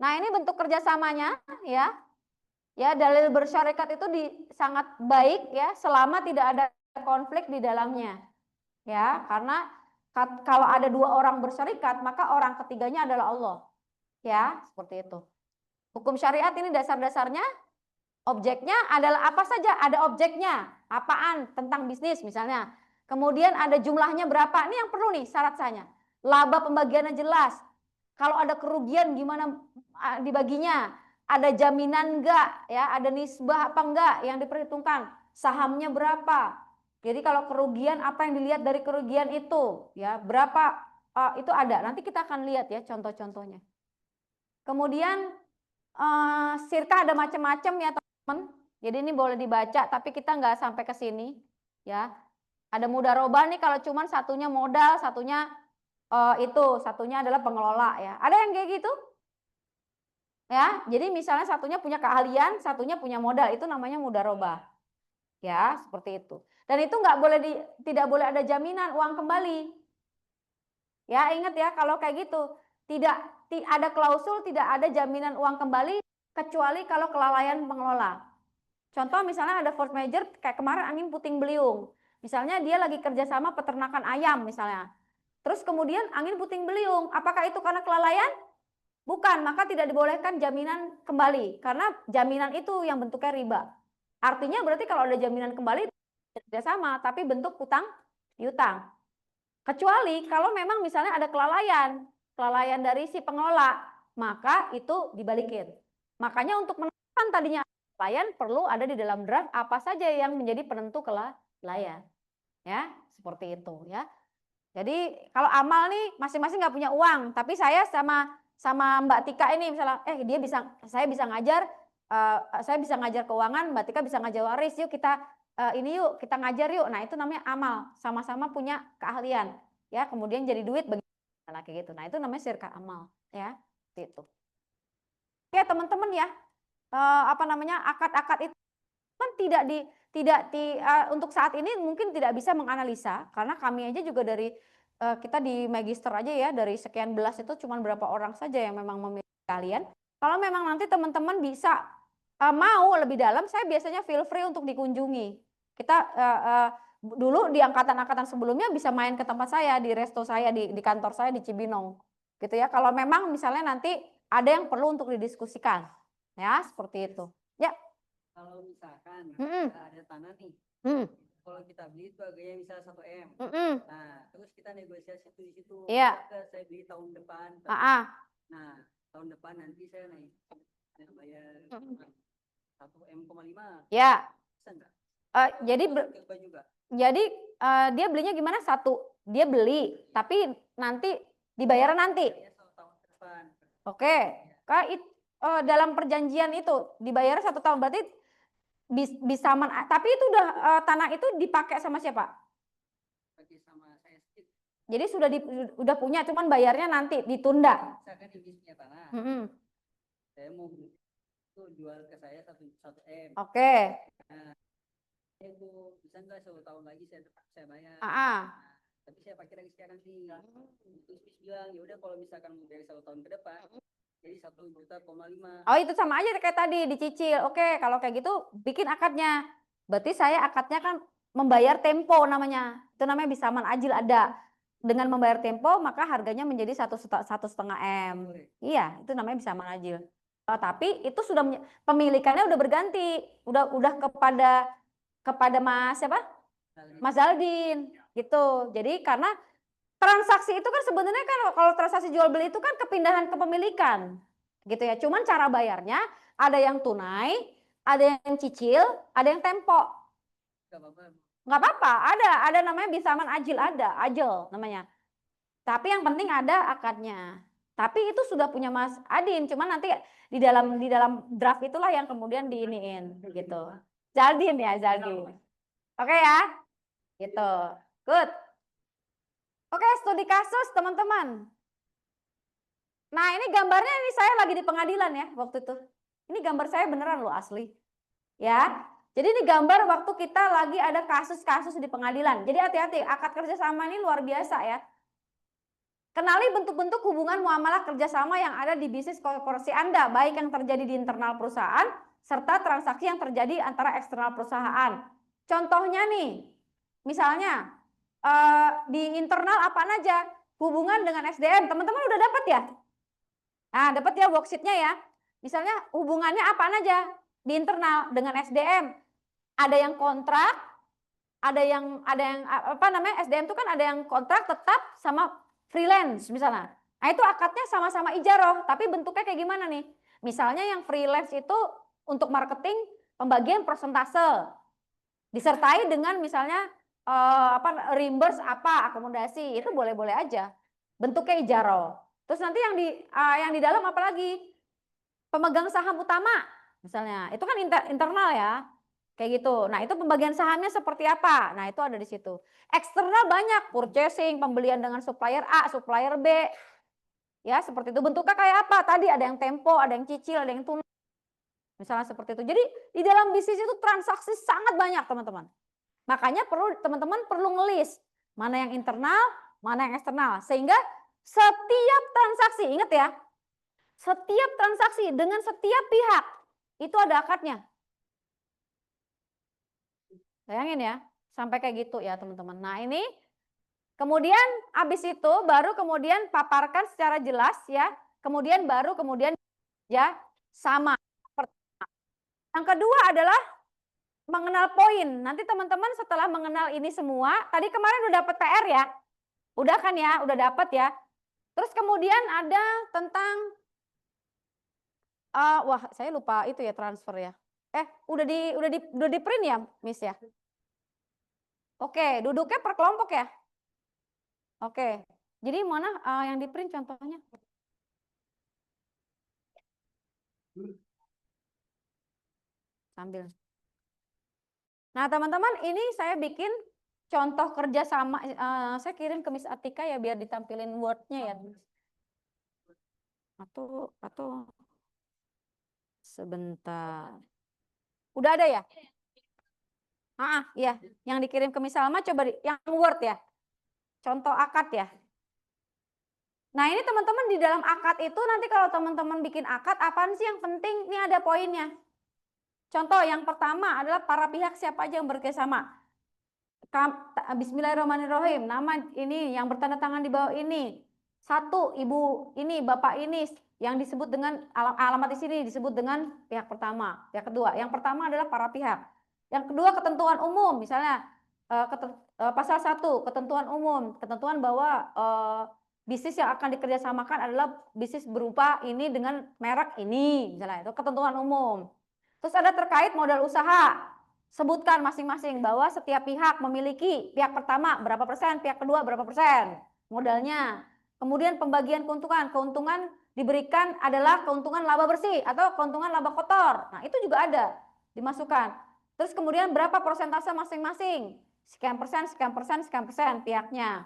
Nah, ini bentuk kerjasamanya ya. Ya, dalil bersyarikat itu sangat baik ya selama tidak ada konflik di dalamnya. Ya, karena kalau ada 2 orang bersyarikat, maka orang ketiganya adalah Allah. Ya, seperti itu. Hukum syariat ini dasar-dasarnya, objeknya adalah apa saja? Ada objeknya, apaan? Tentang bisnis misalnya. Kemudian ada jumlahnya berapa? Ini yang perlu nih syarat-syaratnya. Laba pembagiannya jelas. Kalau ada kerugian gimana dibaginya? Ada jaminan enggak? Ya, ada nisbah apa enggak yang diperhitungkan? Sahamnya berapa? Jadi kalau kerugian apa yang dilihat dari kerugian itu? Ya, berapa itu ada. Nanti kita akan lihat ya contoh-contohnya. Kemudian sirkah ada macam-macam ya teman-teman. Jadi ini boleh dibaca tapi kita nggak sampai ke sini ya. Ada mudharabah nih kalau cuman satunya modal, satunya satunya adalah pengelola ya. Ada yang kayak gitu? Ya, jadi misalnya satunya punya keahlian, satunya punya modal, itu namanya mudharabah. Ya, seperti itu. Dan itu tidak boleh ada jaminan uang kembali. Ya, ingat ya kalau kayak gitu, tidak ada klausul, tidak ada jaminan uang kembali kecuali kalau kelalaian pengelola. Contoh misalnya ada force major kayak kemarin angin puting beliung. Misalnya dia lagi kerjasama peternakan ayam misalnya. Terus kemudian angin puting beliung, apakah itu karena kelalaian? Bukan, maka tidak dibolehkan jaminan kembali. Karena jaminan itu yang bentuknya riba. Artinya berarti kalau ada jaminan kembali tidak sama, tapi bentuk utang piutang. Kecuali kalau memang misalnya ada kelalaian dari si pengelola, maka itu dibalikin. Makanya untuk menentukan tadinya kelalaian perlu ada di dalam draft apa saja yang menjadi penentu kelalaian. Ya, seperti itu ya. Jadi kalau amal nih masing-masing nggak punya uang, tapi saya sama Mbak Tika ini misalnya, saya bisa ngajar keuangan, Mbak Tika bisa ngajar waris, yuk kita kita ngajar yuk. Nah itu namanya amal, sama-sama punya keahlian, ya. Kemudian jadi duit bagaimana kayak gitu. Nah itu namanya syirkah amal, ya. Itu. Oke teman-teman ya, akad-akad itu kan untuk saat ini mungkin tidak bisa menganalisa karena kami aja juga dari kita di magister aja ya dari sekian belas itu cuma berapa orang saja yang memang memilih kalian. Kalau memang nanti teman-teman bisa mau lebih dalam, saya biasanya feel free untuk dikunjungi. Kita dulu di angkatan-angkatan sebelumnya bisa main ke tempat saya di resto saya di kantor saya di Cibinong, gitu ya. Kalau memang misalnya nanti ada yang perlu untuk didiskusikan, ya seperti itu. Ya. Kalau misalkan Mm-mm. ada tanah nih, kalau kita beli itu harganya misalnya 1 M. Mm-mm. Nah, terus kita negosiasi itu di situ. Iya. Saya beli tahun depan. Ah, Nah, tahun depan nanti saya bayar 1,5 M. ya. Bisa nggak? Jadi Coba juga. jadi dia belinya gimana? Satu, dia beli, tapi nanti dibayar nanti. Saya 1 tahun ke depan. Oke, dalam perjanjian itu dibayar 1 tahun, berarti bisa tapi itu udah tanah itu dipakai sama siapa? Pakai sama saya sendiri. Jadi udah punya, cuman bayarnya nanti ditunda. Misalkan ini punya tanah. Mm-mm. Saya mau itu jual ke saya 1 M. Oke. Nah, itu bisa nggak 1 tahun lagi saya bayar. Tapi saya pakai lagi sekarang nih. Terus bilang ya udah kalau misalkan dari 1 tahun ke depan jadi 1,5 juta. Oh, itu sama aja kayak tadi dicicil. Oke, kalau kayak gitu bikin akadnya. Berarti saya akadnya kan membayar tempo namanya. Itu namanya bisaman ajil ada. Dengan membayar tempo maka harganya menjadi 1,5 M. Iya, itu namanya bisaman ajil. Tapi itu sudah pemilikannya udah berganti. Udah kepada Mas siapa? Mas Zaldin gitu. Jadi karena transaksi itu kan sebenarnya kan kalau transaksi jual beli itu kan kepindahan kepemilikan gitu ya. Cuman cara bayarnya ada yang tunai, ada yang cicil, ada yang tempo. Nggak apa-apa, ada namanya bisaman ajil, ada ajil namanya. Tapi yang penting ada akadnya. Tapi itu sudah punya Mas Adin, cuman nanti di dalam draft itulah yang kemudian diiniin gitu. Zaldin ya, Zaldin. Oke ya. Gitu. Good. Oke, studi kasus teman-teman. Nah, ini gambarnya ini saya lagi di pengadilan ya waktu itu. Ini gambar saya beneran loh asli. Ya. Jadi ini gambar waktu kita lagi ada kasus-kasus di pengadilan. Jadi hati-hati, akad kerjasama ini luar biasa ya. Kenali bentuk-bentuk hubungan muamalah kerjasama yang ada di bisnis korporasi Anda, baik yang terjadi di internal perusahaan, serta transaksi yang terjadi antara eksternal perusahaan. Contohnya nih, misalnya di internal apa aja? Hubungan dengan SDM, teman-teman udah dapat ya? Nah, dapat ya worksheet-nya ya. Misalnya hubungannya apa aja di internal dengan SDM? Ada yang kontrak, ada yang apa namanya? SDM itu kan ada yang kontrak tetap sama freelance misalnya. Nah, itu akadnya sama-sama ijaroh, tapi bentuknya kayak gimana nih? Misalnya yang freelance itu untuk marketing pembagian persentase. Disertai dengan misalnya reimburse apa akomodasi, itu boleh-boleh aja. Bentuknya ijaroh. Terus nanti yang di dalam apa lagi? Pemegang saham utama misalnya. Itu kan internal ya. Kayak gitu. Nah, itu pembagian sahamnya seperti apa? Nah, itu ada di situ. Eksternal banyak, purchasing, pembelian dengan supplier A, supplier B. Ya, seperti itu. Bentuknya kayak apa? Tadi ada yang tempo, ada yang cicil, ada yang tunai. Misalnya seperti itu. Jadi, di dalam bisnis itu transaksi sangat banyak, teman-teman. Makanya teman-teman perlu ngelis mana yang internal, mana yang eksternal. Sehingga setiap transaksi, ingat ya, setiap transaksi dengan setiap pihak itu ada akadnya. Bayangin ya, sampai kayak gitu ya teman-teman. Nah ini, kemudian habis itu baru kemudian paparkan secara jelas ya. Kemudian ya sama. Yang kedua adalah mengenal poin. Nanti teman-teman setelah mengenal ini semua, tadi kemarin udah dapat PR ya. Udah kan ya, udah dapat ya. Terus kemudian ada tentang, wah saya lupa itu ya transfer ya. Udah di print ya, Miss ya? Oke, duduknya per kelompok ya? Oke, jadi mana yang di print contohnya? Sambil. Nah teman-teman ini saya bikin contoh kerjasama, saya kirim ke Miss Atika ya biar ditampilin Word-nya ya. Atau sebentar. Udah ada ya? Iya, yang dikirim ke Miss Salma coba yang Word ya. Contoh akad ya. Nah, ini teman-teman di dalam akad itu nanti kalau teman-teman bikin akad apaan sih yang penting? Ini ada poinnya. Contoh yang pertama adalah para pihak siapa aja yang bekerjasama. Bismillahirrahmanirrahim. Nama ini yang bertanda tangan di bawah ini. Satu, ibu ini, bapak ini yang disebut dengan alamat di sini disebut dengan pihak pertama. Pihak kedua. Yang pertama adalah para pihak. Yang kedua ketentuan umum, misalnya pasal 1 ketentuan umum, ketentuan bahwa bisnis yang akan dikerjasamakan adalah bisnis berupa ini dengan merek ini, misalnya itu ketentuan umum. Terus ada terkait modal usaha, sebutkan masing-masing bahwa setiap pihak memiliki, pihak pertama berapa persen, pihak kedua berapa persen modalnya. Kemudian pembagian keuntungan, keuntungan diberikan adalah keuntungan laba bersih atau keuntungan laba kotor. Nah itu juga ada dimasukkan. Terus kemudian berapa persentase masing-masing, sekian persen, sekian persen, sekian persen pihaknya.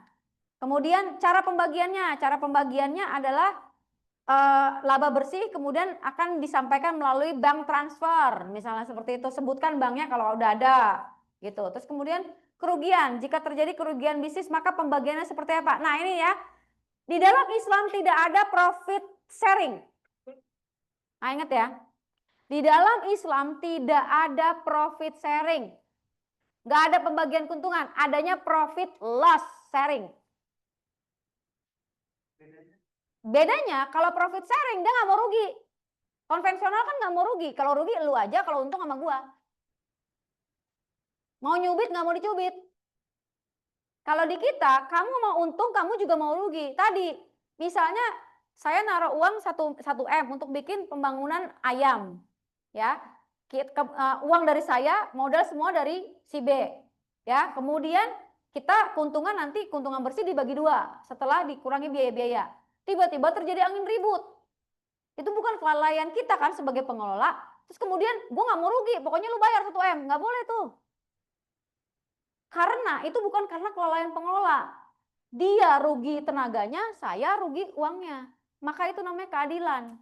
Kemudian cara pembagiannya adalah laba bersih kemudian akan disampaikan melalui bank transfer, misalnya seperti itu, sebutkan banknya kalau udah ada, gitu. Terus kemudian kerugian, jika terjadi kerugian bisnis maka pembagiannya seperti apa? Nah ini ya, di dalam Islam tidak ada profit sharing. Nah ingat ya, di dalam Islam tidak ada profit sharing, nggak ada pembagian keuntungan, adanya profit loss sharing. Bedanya kalau profit sharing dia nggak mau rugi. Konvensional kan nggak mau rugi. Kalau rugi lu aja, kalau untung sama gua. Mau nyubit nggak mau dicubit. Kalau di kita, kamu mau untung, kamu juga mau rugi. Tadi, misalnya saya naruh uang 1 M untuk bikin pembangunan ayam, ya. Uang dari saya, modal semua dari si B, ya. Kemudian kita keuntungan nanti keuntungan bersih dibagi 2 setelah dikurangi biaya-biaya. Tiba-tiba terjadi angin ribut. Itu bukan kelalaian kita kan sebagai pengelola. Terus kemudian gue nggak mau rugi, pokoknya lu bayar 1 M, nggak boleh tuh. Karena itu bukan karena kelalaian pengelola. Dia rugi tenaganya, saya rugi uangnya. Maka itu namanya keadilan.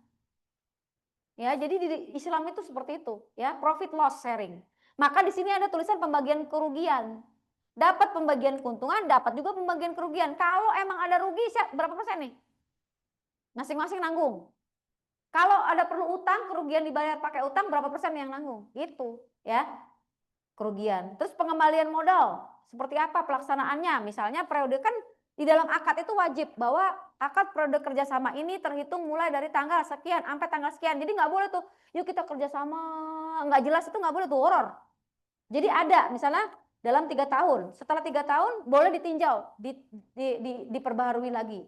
Ya, jadi di Islam itu seperti itu, ya, profit loss sharing. Maka di sini ada tulisan pembagian kerugian. Dapat pembagian keuntungan, dapat juga pembagian kerugian. Kalau emang ada rugi, berapa persen nih? Masing-masing nanggung. Kalau ada perlu utang, kerugian dibayar pakai utang, berapa persen yang nanggung? Gitu, ya. Kerugian. Terus pengembalian modal, seperti apa pelaksanaannya? Misalnya periode kan di dalam akad itu wajib bahwa akad periode kerjasama ini terhitung mulai dari tanggal sekian sampai tanggal sekian. Jadi nggak boleh tuh, yuk kita kerjasama, nggak jelas itu nggak boleh tuh, horor. Jadi ada misalnya dalam 3 tahun, setelah 3 tahun boleh ditinjau, diperbaharui lagi.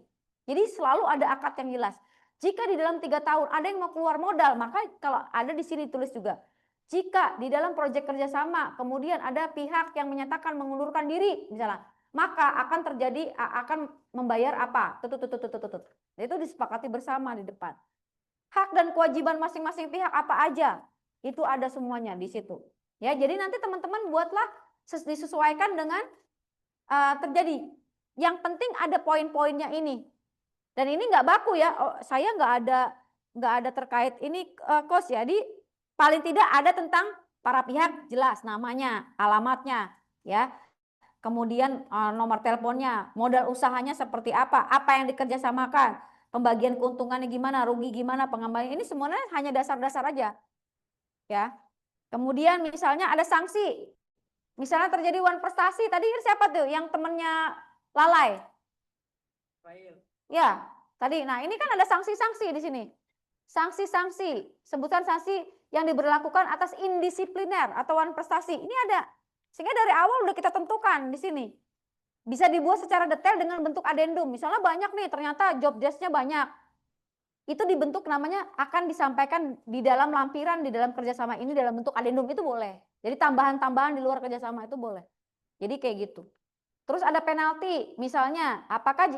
Jadi selalu ada akad yang jelas. Jika di dalam 3 tahun ada yang mau keluar modal, maka kalau ada di sini tulis juga. Jika di dalam proyek kerjasama kemudian ada pihak yang menyatakan mengundurkan diri misalnya, maka akan terjadi akan membayar apa? Itu disepakati bersama di depan. Hak dan kewajiban masing-masing pihak apa aja? Itu ada semuanya di situ. Ya, jadi nanti teman-teman buatlah disesuaikan dengan terjadi. Yang penting ada poin-poinnya ini. Dan ini nggak baku ya. Saya nggak ada terkait ini kos ya. Di paling tidak ada tentang para pihak jelas namanya, alamatnya, ya. Kemudian nomor teleponnya, modal usahanya seperti apa yang dikerjasamakan, pembagian keuntungannya gimana, rugi gimana, pengembalian, ini semuanya hanya dasar-dasar aja, ya. Kemudian misalnya ada sanksi, misalnya terjadi wan prestasi, tadi siapa tuh yang temennya lalai? Ya, tadi. Nah, ini kan ada sanksi-sanksi di sini. Sanksi-sanksi, sebutan sanksi yang diberlakukan atas indisipliner atau wan prestasi. Ini ada. Sehingga dari awal udah kita tentukan di sini. Bisa dibuat secara detail dengan bentuk adendum. Misalnya banyak nih, ternyata job desk-nya banyak. Itu dibentuk namanya akan disampaikan di dalam lampiran, di dalam kerjasama ini dalam bentuk adendum, itu boleh. Jadi tambahan-tambahan di luar kerjasama itu boleh. Jadi kayak gitu. Terus ada penalti, misalnya apakah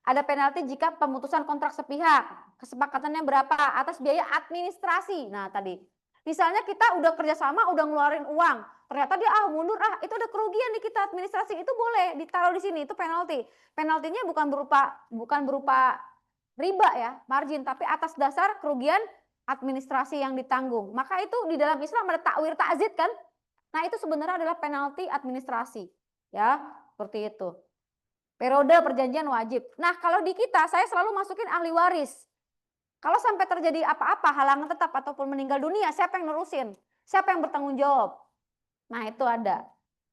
ada penalti jika pemutusan kontrak sepihak, kesepakatannya berapa atas biaya administrasi. Nah tadi, misalnya kita udah kerjasama, udah ngeluarin uang, ternyata dia mundur, itu ada kerugian di kita administrasi, itu boleh ditaruh di sini, itu penalti. Penaltinya bukan berupa riba ya, margin, tapi atas dasar kerugian administrasi yang ditanggung. Maka itu di dalam Islam ada takwir ta'zid kan? Nah itu sebenarnya adalah penalti administrasi, ya seperti itu. Periode perjanjian wajib. Nah kalau di kita saya selalu masukin ahli waris. Kalau sampai terjadi apa-apa, halangan tetap ataupun meninggal dunia, siapa yang nerusin? Siapa yang bertanggung jawab? Nah itu ada.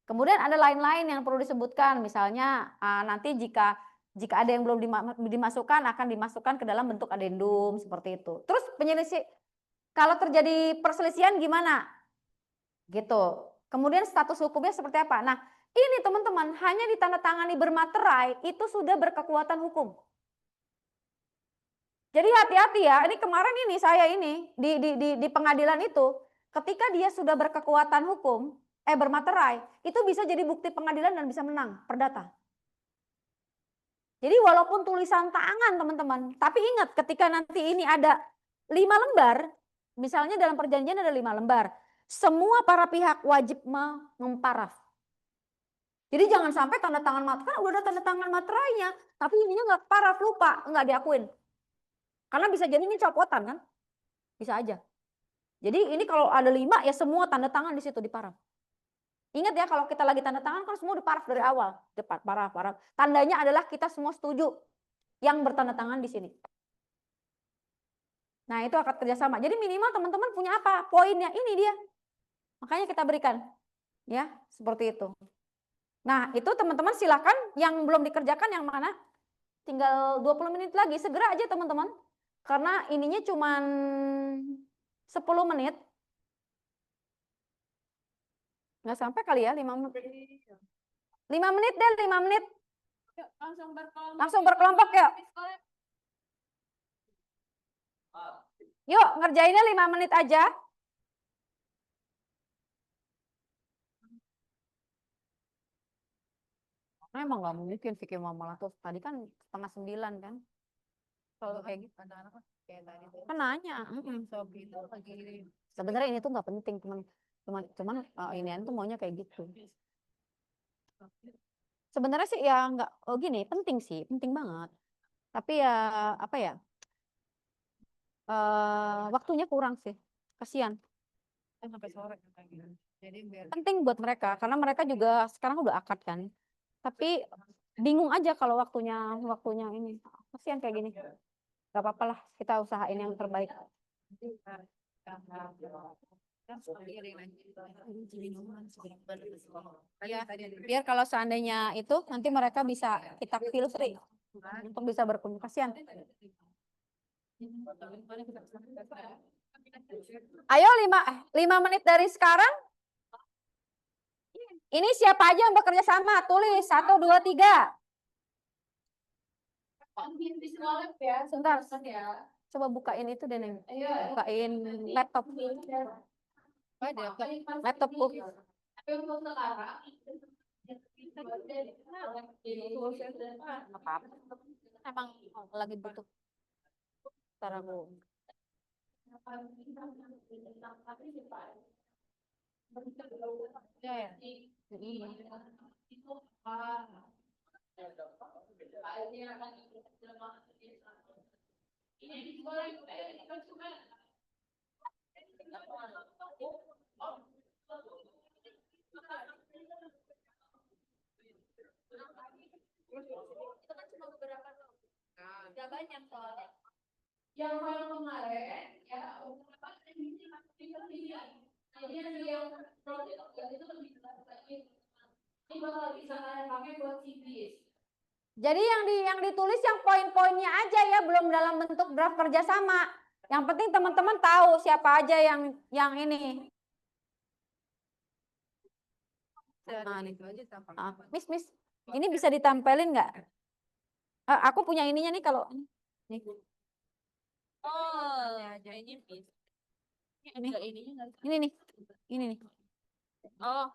Kemudian ada lain-lain yang perlu disebutkan, misalnya nanti jika ada yang belum dimasukkan akan dimasukkan ke dalam bentuk adendum seperti itu. Terus penyelisih, kalau terjadi perselisihan gimana? Gitu. Kemudian status hukumnya seperti apa? Nah Ini teman-teman, hanya ditandatangani bermaterai itu sudah berkekuatan hukum. Jadi hati-hati ya, ini kemarin ini saya ini di pengadilan itu, ketika dia sudah berkekuatan hukum, bermaterai, itu bisa jadi bukti pengadilan dan bisa menang perdata. Jadi walaupun tulisan tangan teman-teman, tapi ingat ketika nanti ini ada 5 lembar, misalnya dalam perjanjian ada 5 lembar, semua para pihak wajib memparaf. Jadi jangan sampai tanda tangan materai, kan udah ada tanda tangan materainya, tapi ininya nggak paraf, lupa, nggak diakuin. Karena bisa jadi ini copotan kan, bisa aja. Jadi ini kalau ada 5 ya semua tanda tangan di situ diparaf. Ingat ya kalau kita lagi tanda tangan kan semua diparaf dari awal, paraf. Tandanya adalah kita semua setuju yang bertanda tangan di sini. Nah itu akad kerjasama. Jadi minimal teman-teman punya apa? Poinnya ini dia. Makanya kita berikan, ya seperti itu. Nah itu teman-teman silakan yang belum dikerjakan yang mana? Tinggal 20 menit lagi, segera aja teman-teman. Karena ininya cuman 10 menit. Nggak sampai kali ya 5 menit. 5 menit deh, 5 menit. Langsung berkelompok yuk. Yuk ngerjainnya 5 menit aja. Emang nggak mungkin fikir mama tuh tadi kan 8:30 kan. Kalau kayak gitu kan nanya. Sebenarnya ini tuh nggak penting cuman ini tuh maunya kayak gitu. Sebenarnya sih ya nggak gini penting sih, penting banget. Tapi ya apa ya? Waktunya kurang sih. Kasihan. Sampai sore. Jadi penting buat mereka karena mereka juga sekarang udah akad kan. Tapi bingung aja kalau waktunya ini. Kasihan kayak gini. Gak apa-apa lah, kita usahain yang terbaik. Ya, biar kalau seandainya itu nanti mereka bisa kita feel free untuk bisa berkomunikasi. Ayo 5 menit dari sekarang. Ini siapa aja yang bekerja sama? Tulis 1, 2, 3. Sebentar. Coba bukain itu deh, Neng. Bukain laptop. Laptopku. Emang lagi butuh. Ntar aku. Ya. Gak banyak soalnya. Yang paling kemarin ya jadi yang itu lebih jelas lagi. Ini bakal bisa kalian pakai buat CVs. Jadi yang ditulis yang poin-poinnya aja ya, belum dalam bentuk draft kerjasama. Yang penting teman-teman tahu siapa aja yang ini. Nah, nih. Miss, ini bisa ditempelin nggak? Aku punya ininya nih kalau nih. Oh, ini Miss. Ini nih. Oh.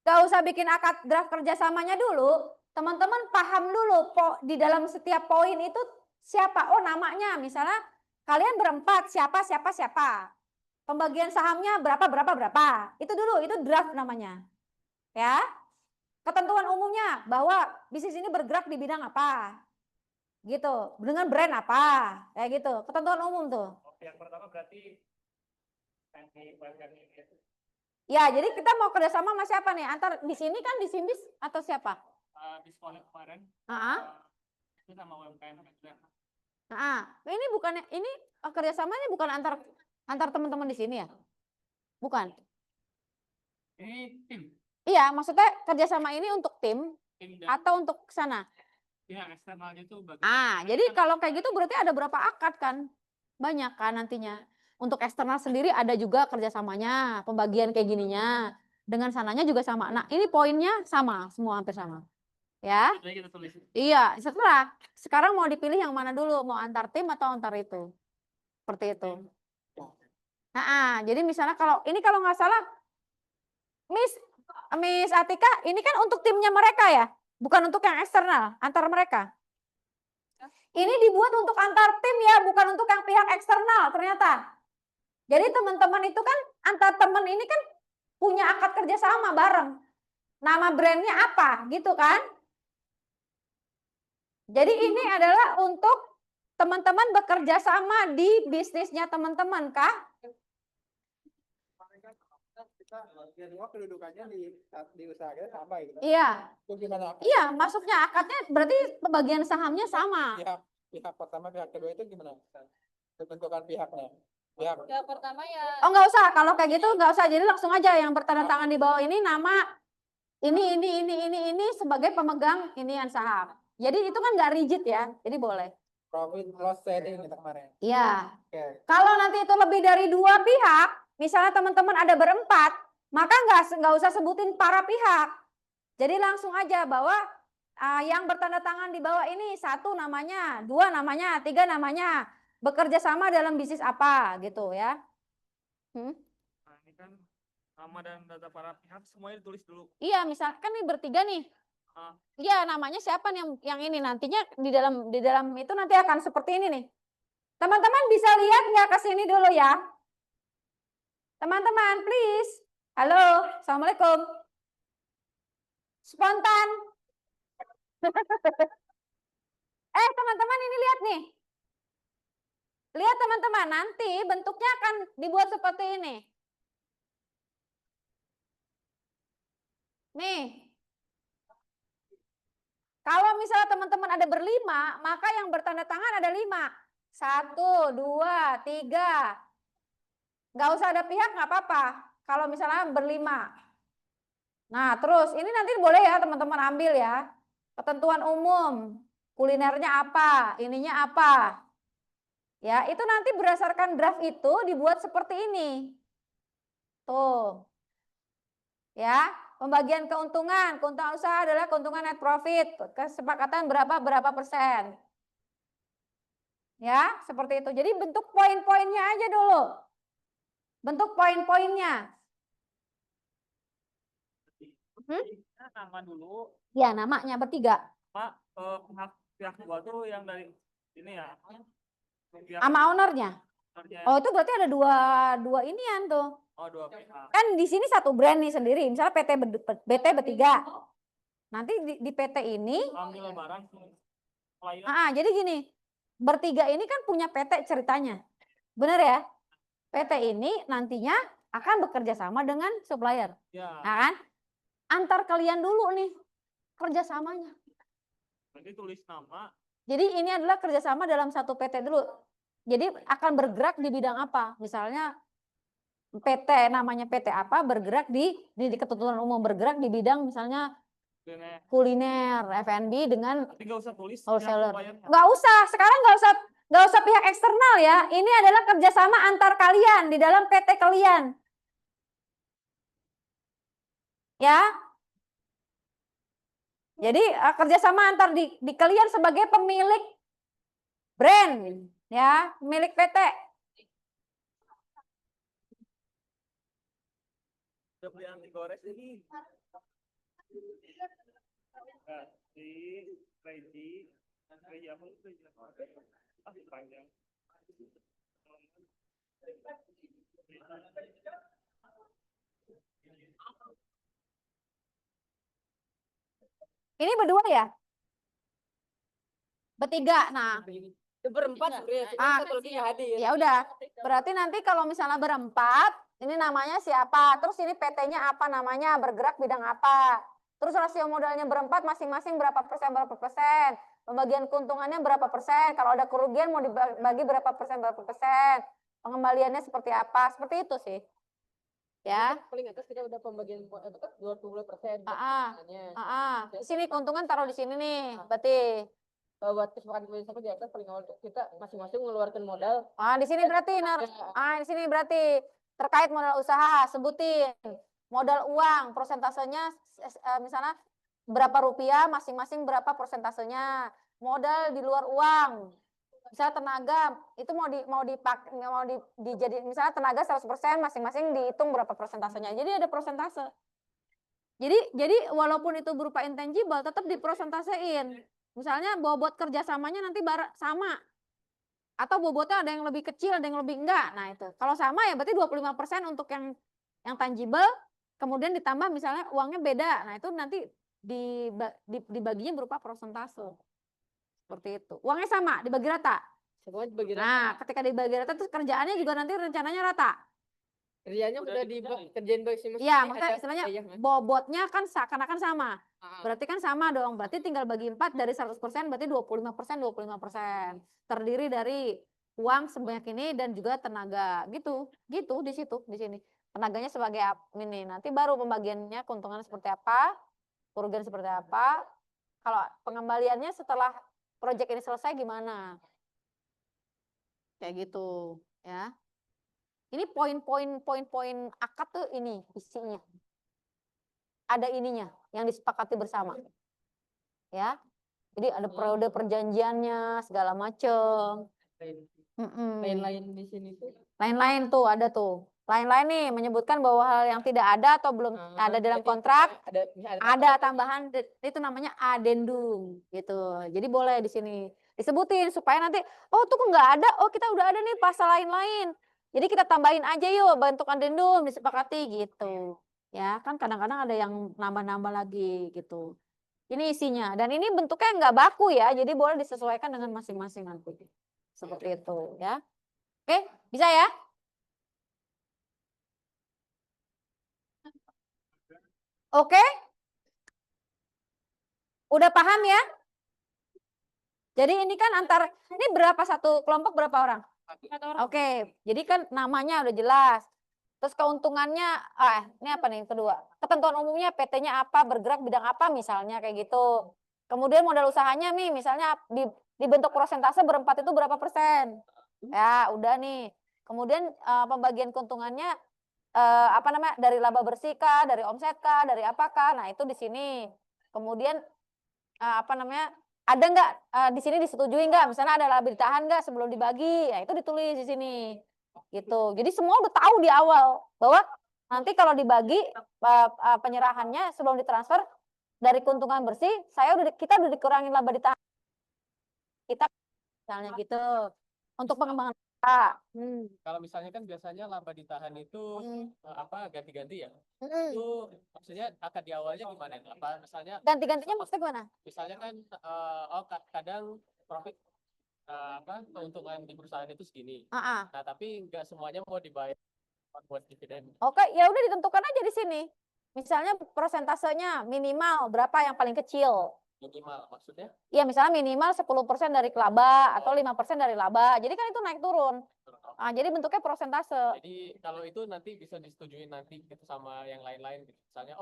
Gak usah bikin akad draft kerjasamanya dulu. Teman-teman paham dulu di dalam setiap poin itu siapa. Oh namanya misalnya kalian berempat siapa. Pembagian sahamnya berapa. Itu dulu, itu draft namanya. Ya. Ketentuan umumnya bahwa bisnis ini bergerak di bidang apa. Gitu. Dengan brand apa. Kayak gitu. Ketentuan umum tuh. Yang pertama berarti Ya, jadi kita mau kerjasama sama siapa nih? Antar di sini kan di Simbis atau siapa? Diskonek kemarin. Itu sama UMKM juga. Ini bukannya ini kerjasamanya bukan antar teman-teman di sini ya? Bukan. Ini tim. Iya, maksudnya kerjasama ini untuk tim Dan atau untuk sana? Ya, eksternalnya itu bagus. Jadi kalau kayak gitu berarti ada berapa akad kan? Banyak kan nantinya. Untuk eksternal sendiri ada juga kerjasamanya, pembagian kayak gininya. Dengan sananya juga sama. Nah ini poinnya sama, semua hampir sama. Ya, Jadi kita tulis. iya. Sekarang mau dipilih yang mana dulu? Mau antar tim atau antar itu? Seperti itu. Jadi misalnya kalau nggak salah, Miss Atika, ini kan untuk timnya mereka ya, bukan untuk yang eksternal, antar mereka. Ini dibuat untuk antar tim ya, bukan untuk yang pihak eksternal ternyata. Jadi teman-teman itu kan, antar teman ini kan punya akad kerjasama bareng. Nama brandnya apa, gitu kan? Jadi ini adalah untuk teman-teman bekerja sama di bisnisnya teman-teman, kah? Semua kedudukannya di usaha kita sama gitu. Iya. Itu gimana? Iya, masuknya akadnya berarti pembagian sahamnya sama. Pihak pertama, pihak kedua itu gimana? Tentukan pihaknya. Yang pertama ya Oh nggak usah, kalau kayak gitu nggak usah. Jadi langsung aja yang bertanda tangan di bawah ini nama ini sebagai pemegang inian saham. Jadi itu kan nggak rigid ya, jadi boleh. Profit loss sharing kita kemarin. Iya. Oke. Kalau nanti itu lebih dari 2 pihak, misalnya teman-teman ada berempat, maka nggak usah sebutin para pihak. Jadi langsung aja bahwa yang bertanda tangan di bawah ini 1 namanya, 2 namanya, 3 namanya, bekerja sama dalam bisnis apa gitu ya. Nah, ini kan nama dan data para pihak semuanya ditulis dulu. Iya, misalkan nih bertiga nih. Iya, namanya siapa nih yang ini nantinya di dalam itu nanti akan seperti ini nih. Teman-teman bisa lihat nggak ke sini dulu ya? Teman-teman, please. Halo, assalamualaikum. Spontan. Teman-teman ini lihat nih. Lihat teman-teman, nanti bentuknya akan dibuat seperti ini. Nih. Kalau misalnya teman-teman ada berlima, maka yang bertanda tangan ada 5. 1, 2, 3. Nggak usah ada pihak, nggak apa-apa. Kalau misalnya berlima. Nah, terus ini nanti boleh ya teman-teman ambil ya. Ketentuan umum, kulinernya apa, ininya apa. Ya, itu nanti berdasarkan draft itu dibuat seperti ini. Tuh. Ya, pembagian keuntungan usaha adalah keuntungan net profit, kesepakatan berapa persen. Ya, seperti itu. Jadi bentuk poin-poinnya aja dulu. Bentuk poin-poinnya. Nama dulu. Ya, namanya bertiga. Pak, pihak gua tuh yang dari ini ya. Sama ownernya. Oh, itu berarti ada dua inian tuh. Oh, 2 pihak. Kan di sini 1 brand nih sendiri. Misalnya PT bertiga. Nanti di PT ini. Ambil barang. Jadi gini. Bertiga ini kan punya PT ceritanya. Benar ya? PT ini nantinya akan bekerja sama dengan supplier. Ya. Nah kan? Antar kalian dulu nih kerjasamanya. Nanti tulis nama. Jadi ini adalah kerjasama dalam satu PT dulu. Jadi akan bergerak di bidang apa? Misalnya PT namanya PT apa bergerak di ketentuan umum bergerak di bidang misalnya kuliner F&B dengan Tapi nggak usah tulis wholesaler. Nggak usah, sekarang nggak usah pihak eksternal ya. Ini adalah kerjasama antar kalian di dalam PT kalian. Ya. Jadi kerjasama antar di kalian sebagai pemilik brand, ya, pemilik PT. Udah beli anti gores ini. Reji apa itu? Panjang. Ini berdua ya? Bertiga. Nah, Berempat ya udah. Berarti nanti kalau misalnya berempat, ini namanya siapa? Terus ini PT-nya apa namanya? Bergerak bidang apa? Terus rasio modalnya berempat, masing-masing berapa persen? Pembagian keuntungannya berapa persen? Kalau ada kerugian mau dibagi berapa persen? Pengembaliannya seperti apa? Seperti itu sih. Ya. Paling atas kita udah pembagian 20%. Di sini keuntungan taruh di sini nih, berarti buat kesepakatan bersama di atas paling awal kita masing-masing mengeluarkan modal. Ah, di sini berarti di sini berarti terkait modal usaha, sebutin modal uang, prosentasenya misalnya berapa rupiah, masing-masing berapa prosentasenya. Modal di luar uang. Misalnya tenaga itu dijadi misalnya tenaga 100%, masing-masing dihitung berapa persentasenya. Jadi ada persentase. Jadi walaupun itu berupa intangible tetap diprosentasein. Misalnya bobot kerjasamanya nanti sama. Atau bobotnya ada yang lebih kecil, ada yang lebih enggak. Nah, itu. Kalau sama ya berarti 25% untuk yang tangible, kemudian ditambah misalnya uangnya beda. Nah, itu nanti dibaginya berupa persentase. Seperti itu. Uangnya sama, dibagi rata. Semuanya dibagi rata. Nah, ketika dibagi rata terus kerjaannya juga nanti rencananya rata. Kerjanya udah dikerjain masing-masing. Iya, maksudnya istilahnya bobotnya kan seakan-akan sama. Berarti kan sama dong. Berarti tinggal bagi 4 dari 100% berarti 25%. Terdiri dari uang sebanyak ini dan juga tenaga. Gitu di situ, di sini. Tenaganya sebagai ini. Nanti baru pembagiannya keuntungan seperti apa, kerugian seperti apa. Kalau pengembaliannya setelah proyek ini selesai gimana? Kayak gitu, ya. Ini poin-poin akad tuh ini isinya. Ada ininya yang disepakati bersama. Ya. Jadi ada periode perjanjiannya segala macem. Lain-lain di sini tuh. Lain-lain tuh ada tuh. Lain-lain nih menyebutkan bahwa hal yang tidak ada atau belum ada dalam kontrak ada tambahan itu namanya adendum gitu. Jadi boleh di sini disebutin supaya nanti tuh nggak ada, kita udah ada nih pasal lain-lain. Jadi kita tambahin aja yuk bentuk adendum disepakati gitu. Ya, kan kadang-kadang ada yang nambah-nambah lagi gitu. Ini isinya dan ini bentuknya nggak baku ya. Jadi boleh disesuaikan dengan masing-masing nanti. Seperti itu ya. Oke, bisa ya? Oke? Udah paham ya? Jadi ini kan ini berapa satu kelompok berapa orang? Oke, jadi kan namanya udah jelas. Terus keuntungannya, ini apa nih kedua? Ketentuan umumnya PT-nya apa, bergerak bidang apa misalnya kayak gitu. Kemudian modal usahanya nih, misalnya dibentuk persentase berempat itu berapa persen? Ya, udah nih. Kemudian pembagian keuntungannya dari laba bersih kah, dari omset kah, dari apakah? Nah, itu di sini. Kemudian ada nggak di sini disetujui nggak? Misalnya ada laba ditahan nggak sebelum dibagi? Ya, itu ditulis di sini. Gitu. Jadi semua udah tahu di awal bahwa nanti kalau dibagi penyerahannya sebelum ditransfer dari keuntungan bersih, kita udah dikurangin laba ditahan. Kita misalnya gitu. Untuk pengembangan Kalau misalnya kan biasanya laba ditahan itu ganti-ganti ya? Itu maksudnya akad di awalnya gimana? Apa misalnya ganti-gantinya maksudnya gimana? Misalnya kan kadang profit keuntungan di perusahaan itu segini. Nah, tapi nggak semuanya mau dibayar buat dividen. Oke, ya udah ditentukan aja di sini. Misalnya persentasenya minimal berapa yang paling kecil? Minimal maksudnya? Iya, misalnya minimal 10% dari laba atau 5% dari laba. Jadi kan itu naik turun. Jadi bentuknya persentase. Jadi kalau itu nanti bisa disetujui nanti gitu sama yang lain-lain gitu. Misalnya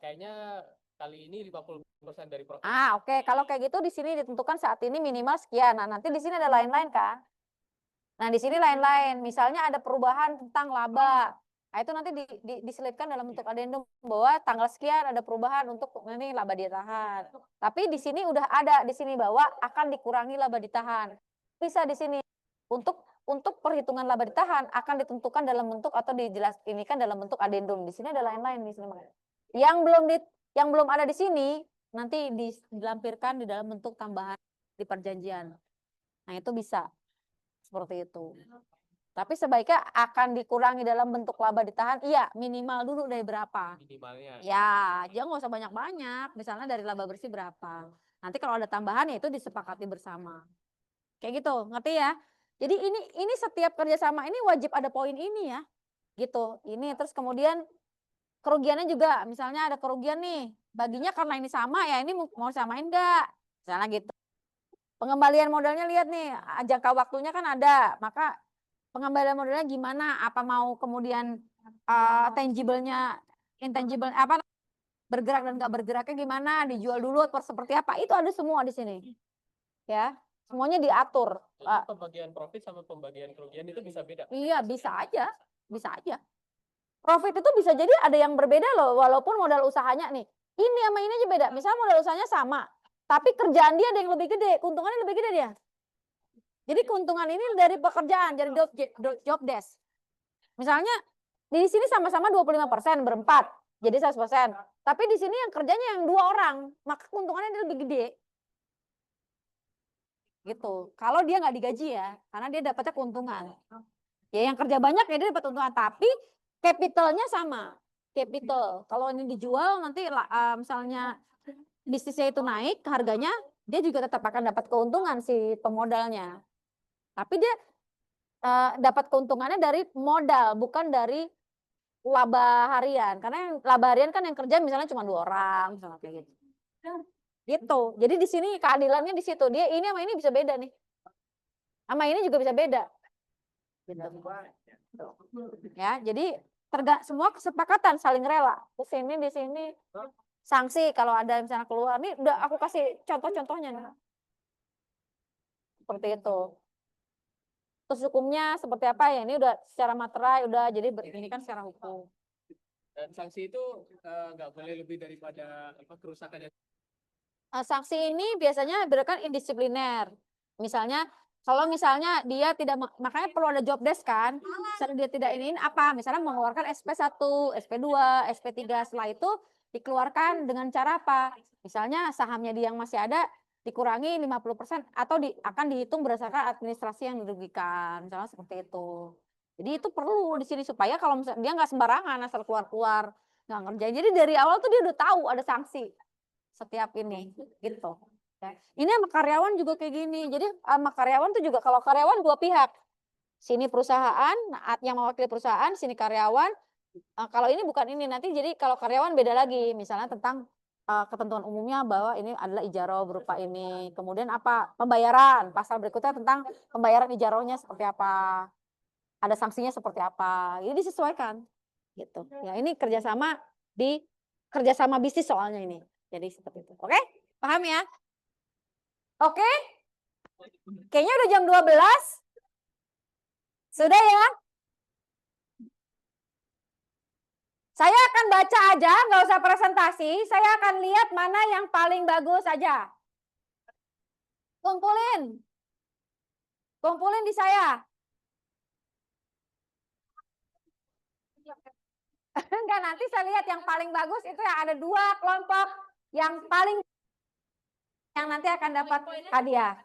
kayaknya kali ini 50% dari profit. Oke. Kalau kayak gitu di sini ditentukan saat ini minimal sekian. Nah, nanti di sini ada lain-lain kan? Nah, di sini lain-lain. Misalnya ada perubahan tentang laba. Nah, itu nanti diselipkan dalam bentuk adendum bahwa tanggal sekian ada perubahan untuk ini laba ditahan. Tapi di sini udah ada di sini bahwa akan dikurangi laba ditahan. Bisa di sini untuk perhitungan laba ditahan akan ditentukan dalam bentuk atau dijelaskan dalam bentuk adendum. Di sini ada lain-lain di sini. Yang belum ada di sini nanti dilampirkan di dalam bentuk tambahan di perjanjian. Nah, itu bisa seperti itu. Tapi sebaiknya akan dikurangi dalam bentuk laba ditahan, iya minimal dulu dari berapa? Minimalnya. Ya, jangan nggak usah banyak-banyak. Misalnya dari laba bersih berapa? Nanti kalau ada tambahan ya itu disepakati bersama. Kayak gitu, ngerti ya? Jadi ini setiap kerjasama ini wajib ada poin ini ya, gitu. Ini terus kemudian kerugiannya juga, misalnya ada kerugian nih, baginya karena ini sama ya ini mau samain nggak? Misalnya gitu. Pengembalian modalnya lihat nih, jangka waktunya kan ada, maka pengembalian modalnya gimana? Apa mau kemudian tangible-nya, intangible bergerak dan nggak bergeraknya gimana? Dijual dulu atau seperti apa? Itu ada semua di sini. Ya, semuanya diatur. Jadi pembagian profit sama pembagian kerugian itu bisa beda. Iya, bisa aja. Bisa aja. Profit itu bisa jadi ada yang berbeda loh, walaupun modal usahanya nih. Ini sama ini aja beda. Misalnya modal usahanya sama, tapi kerjaan dia ada yang lebih gede, keuntungannya lebih gede dia. Jadi keuntungan ini dari pekerjaan, dari job desk. Misalnya di sini sama-sama 25% berempat, jadi 100%. Tapi di sini yang kerjanya yang 2 orang, maka keuntungannya dia lebih gede. Gitu. Kalau dia nggak digaji ya, karena dia dapatnya keuntungan. Ya yang kerja banyak ya dia dapat keuntungan, tapi capitalnya sama. Capital. Kalau ini dijual nanti misalnya bisnisnya itu naik harganya, dia juga tetap akan dapat keuntungan si pemodalnya. Tapi dia dapat keuntungannya dari modal, bukan dari laba harian. Karena yang laba harian kan yang kerja misalnya cuma 2 orang, misalnya kayak gitu. Gitu. Jadi di sini keadilannya di situ. Dia ini sama ini bisa beda nih. Sama ini juga bisa beda. Gitu. Ya, jadi semua kesepakatan saling rela. Di sini sanksi kalau ada misalnya keluar. Nih udah aku kasih contoh-contohnya nih. Seperti itu. Terus hukumnya seperti apa ya? Ini udah secara materai udah, jadi ini kan secara hukum. Dan sanksi itu nggak boleh lebih daripada kerusakan. Sanksi ini biasanya berdasarkan indisipliner. Misalnya kalau misalnya dia tidak, makanya perlu ada job desk kan. Misalnya dia tidak ini apa? Misalnya mengeluarkan SP1, SP2, SP3. Setelah itu dikeluarkan dengan cara apa? Misalnya sahamnya dia yang masih ada dikurangi 50% atau akan dihitung berdasarkan administrasi yang dirugikan. Misalnya seperti itu. Jadi itu perlu di sini supaya kalau misalnya dia nggak sembarangan asal keluar-keluar nggak ngerjain. Jadi dari awal tuh dia udah tahu ada sanksi setiap ini gitu. Ini sama karyawan juga kayak gini. Jadi sama karyawan tuh juga kalau karyawan 2 pihak. Sini perusahaan yang mewakili perusahaan, sini karyawan. Kalau ini bukan ini nanti jadi kalau karyawan beda lagi. Misalnya tentang ketentuan umumnya bahwa ini adalah ijaroh berupa ini. Kemudian apa? Pembayaran. Pasal berikutnya tentang pembayaran ijarohnya seperti apa. Ada sanksinya seperti apa. Ini disesuaikan gitu. Ya ini kerjasama bisnis soalnya ini. Jadi seperti itu. Oke? Paham ya? Oke? Kayaknya udah jam 12. Sudah ya? Saya akan baca aja, nggak usah presentasi. Saya akan lihat mana yang paling bagus aja. Kumpulin. Kumpulin di saya. Enggak, nanti saya lihat yang paling bagus itu yang ada 2 kelompok yang paling yang nanti akan dapat hadiah.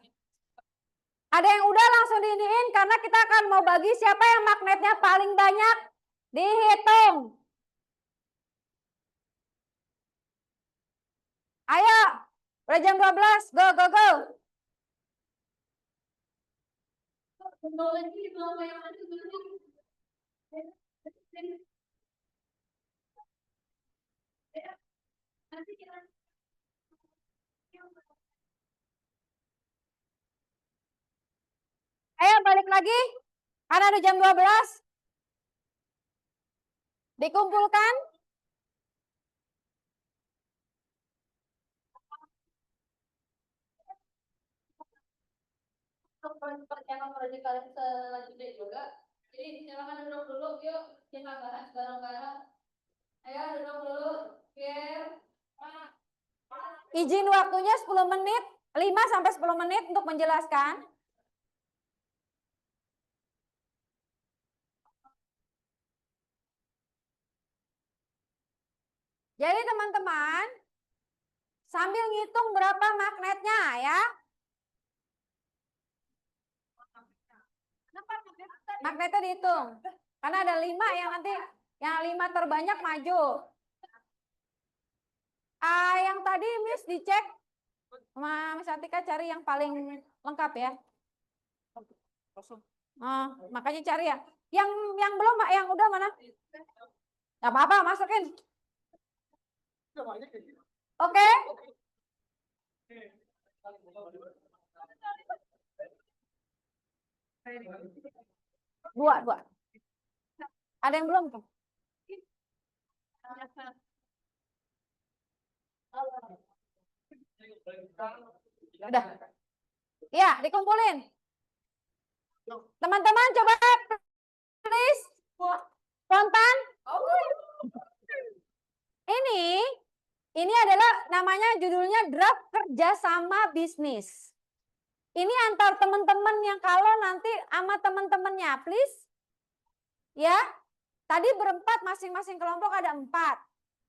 Ada yang udah langsung diiniin karena kita akan mau bagi siapa yang magnetnya paling banyak. Dihitung. Ayo, udah jam 12, go, go, go. Ayo balik lagi, karena udah jam 12. Dikumpulkan. Percakapan radikal selanjutnya juga. Jadi silakan duduk dulu, yuk kita bahas bareng-bareng. Ayo duduk dulu, biar izin waktunya 10 menit, 5 sampai 10 menit untuk menjelaskan. Jadi teman-teman, sambil ngitung berapa magnetnya ya. Magnetnya dihitung. Karena ada 5 yang nanti yang 5 terbanyak maju. Yang tadi Miss dicek Miss Atika cari yang paling lengkap ya. Makanya cari ya. Yang belum, yang udah mana? Gak apa-apa, masukin. Oke. Dua. Ada yang belum? Udah. Ya, dikumpulin. Teman-teman coba please. Spontan. Ini adalah namanya judulnya draft kerjasama bisnis. Ini antar teman-teman yang kalau nanti sama teman-temannya, please. Ya, tadi berempat masing-masing kelompok ada 4.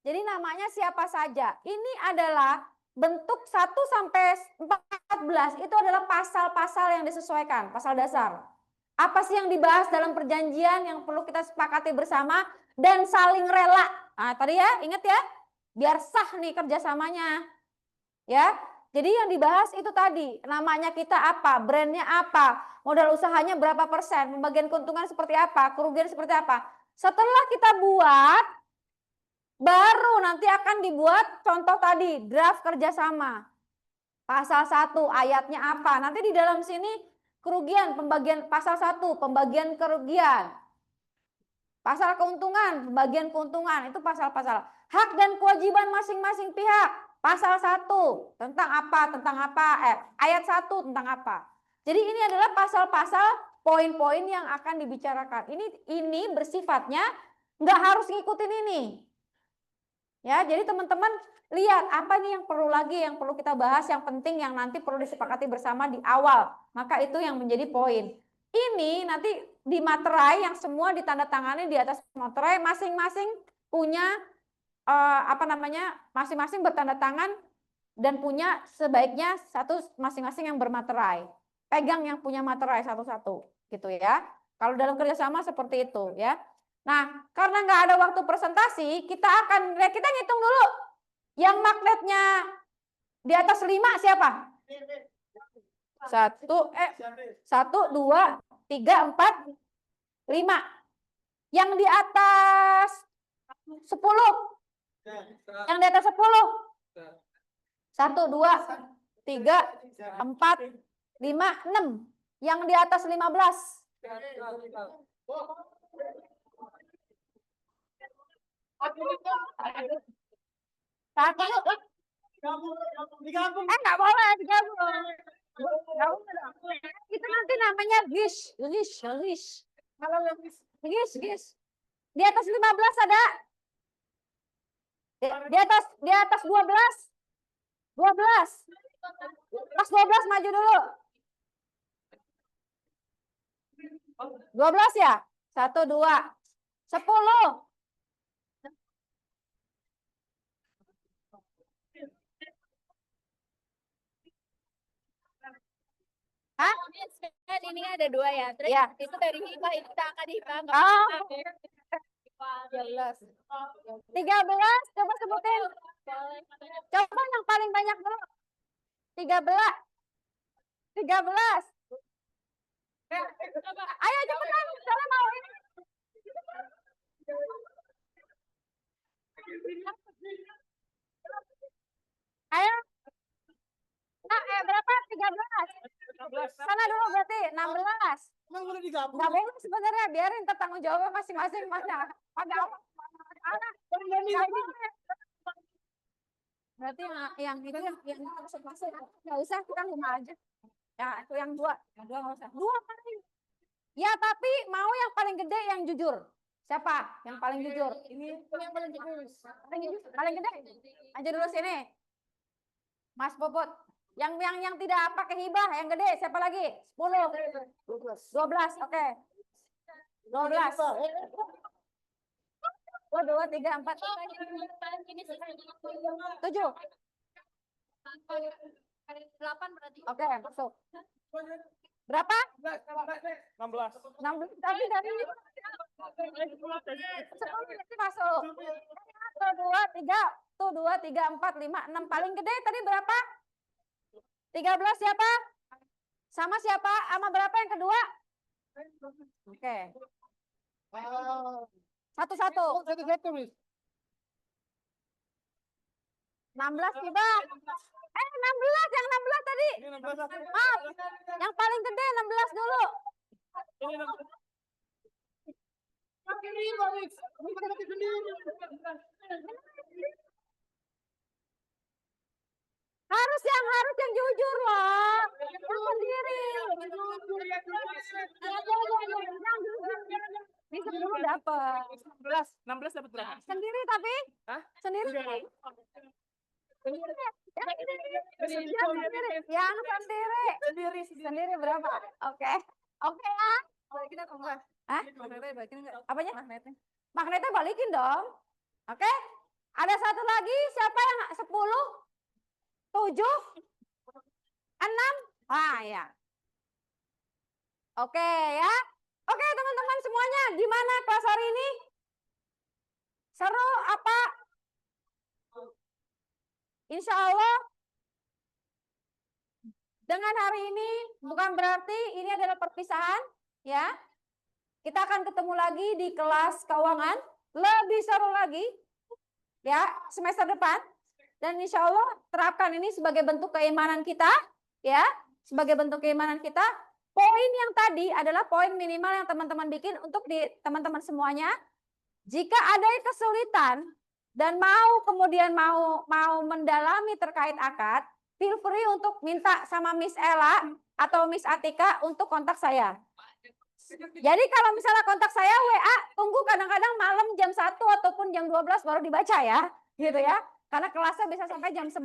Jadi namanya siapa saja. Ini adalah bentuk 1 sampai 14 itu adalah pasal-pasal yang disesuaikan, pasal dasar. Apa sih yang dibahas dalam perjanjian yang perlu kita sepakati bersama dan saling rela. Nah, tadi ya, ingat ya, biar sah nih kerjasamanya. Ya, jadi yang dibahas itu tadi, namanya kita apa, brandnya apa, modal usahanya berapa persen, pembagian keuntungan seperti apa, kerugian seperti apa. Setelah kita buat, baru nanti akan dibuat contoh tadi, draft kerjasama. Pasal 1, ayatnya apa, nanti di dalam sini kerugian, pembagian pasal 1, pembagian kerugian. Pasal keuntungan, pembagian keuntungan, itu pasal-pasal. Hak dan kewajiban masing-masing pihak, pasal 1, tentang apa, ayat 1 tentang apa. Jadi ini adalah pasal-pasal poin-poin yang akan dibicarakan. Ini bersifatnya nggak harus ngikutin ini. Ya, jadi teman-teman lihat apa nih yang perlu lagi, yang perlu kita bahas, yang penting, yang nanti perlu disepakati bersama di awal. Maka itu yang menjadi poin. Ini nanti di materai yang semua ditandatangani di atas materai, masing-masing punya masing-masing bertanda tangan dan punya sebaiknya satu masing-masing yang bermaterai. Pegang yang punya materai satu-satu, gitu ya. Kalau dalam kerjasama seperti itu, ya. Nah, karena nggak ada waktu presentasi, kita ngitung dulu. Yang magnetnya di atas 5 siapa? 1, 2, 3, 4, 5. Yang di atas 10. Yang di atas 10. 1, 2, 3, 4, 5, 6. Yang di atas 15. Nggak boleh digabung. Itu nanti namanya gish. Di atas 15 ada. Di atas 12. 12. Pas 12 maju dulu. 12 ya? 1, 2. 10. Hah? Ini ada 2 ya. Terus Ya. itu dari hibah, itu tak akan hibah. 13. 13, coba sebutin. Coba yang paling banyak dulu. 13. 13. Ayo cepetan, soalnya mau ini. Ayo. Nah, berapa? 13. Sana dulu berarti 16. Emang boleh digabung? Nggak boleh sebenarnya, biarin ntar tanggung jawabnya masing-masing mana. Berarti yang itu yang masuk-masuk nggak usah, kita 5 aja. Ya, itu yang 2. Yang 2 nggak usah. 2 paling. Ya, tapi mau yang paling gede yang jujur. Siapa yang paling jujur? Ini yang paling jujur. Paling gede. Aja dulu sini. Mas Popot. Yang tidak pakai hibah, yang gede siapa lagi? 10. 12. Oke. 12. 2, 3, 4. 7. 8 berarti. Oke, masuk. Berapa? 16. 16. Tapi dari ini 10 berarti masuk. 1, 2, 3. Tuh 2, 3, 4, 5, 6. Paling gede tadi berapa? 13 siapa? Sama siapa? Sama berapa yang kedua? Oke. Satu-satu. 16 tiba. 16, yang 16 tadi. Maaf. Yang paling gede 16 dulu. Harus ya yang harus yang jujur loh. Yang sendiri. Ini sebelum dapat. 16 dapat berapa? Sendiri tapi? Hah? Sendiri. Yang sendiri. Sendiri berapa? Oke. Oke ya. Balikin atau enggak? Hah? Magnetnya balikin enggak? Apanya? Magnetnya. Magnetnya balikin dong. Oke. Ada satu lagi. Siapa yang 10? 7? 6? Ah ya. Oke ya. Oke teman-teman semuanya. Gimana kelas hari ini? Seru apa? Insya Allah dengan hari ini bukan berarti ini adalah perpisahan ya. Kita akan ketemu lagi di kelas keuangan lebih seru lagi ya semester depan dan insya Allah terapkan ini sebagai bentuk keimanan kita ya, sebagai bentuk keimanan kita. Poin yang tadi adalah poin minimal yang teman-teman bikin untuk di teman-teman semuanya. Jika ada kesulitan dan kemudian mau mendalami terkait akad, feel free untuk minta sama Miss Ella atau Miss Atika untuk kontak saya. Jadi kalau misalnya kontak saya WA, tunggu kadang-kadang malam jam 1 ataupun jam 12 baru dibaca ya, gitu ya. Karena kelasnya bisa sampai jam 11.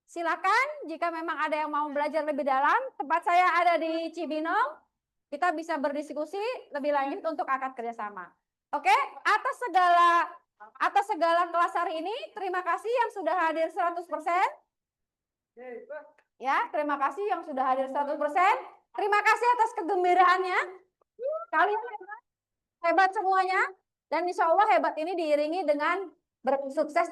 Silakan jika memang ada yang mau belajar lebih dalam, tempat saya ada di Cibinong. Kita bisa berdiskusi lebih lanjut untuk akad kerjasama. Oke, atas segala kelas hari ini, terima kasih yang sudah hadir 100%. Ya, terima kasih yang sudah hadir 100%. Terima kasih atas kegembiraannya. Kalian hebat semuanya. Dan insya Allah hebat ini diiringi dengan bersukses.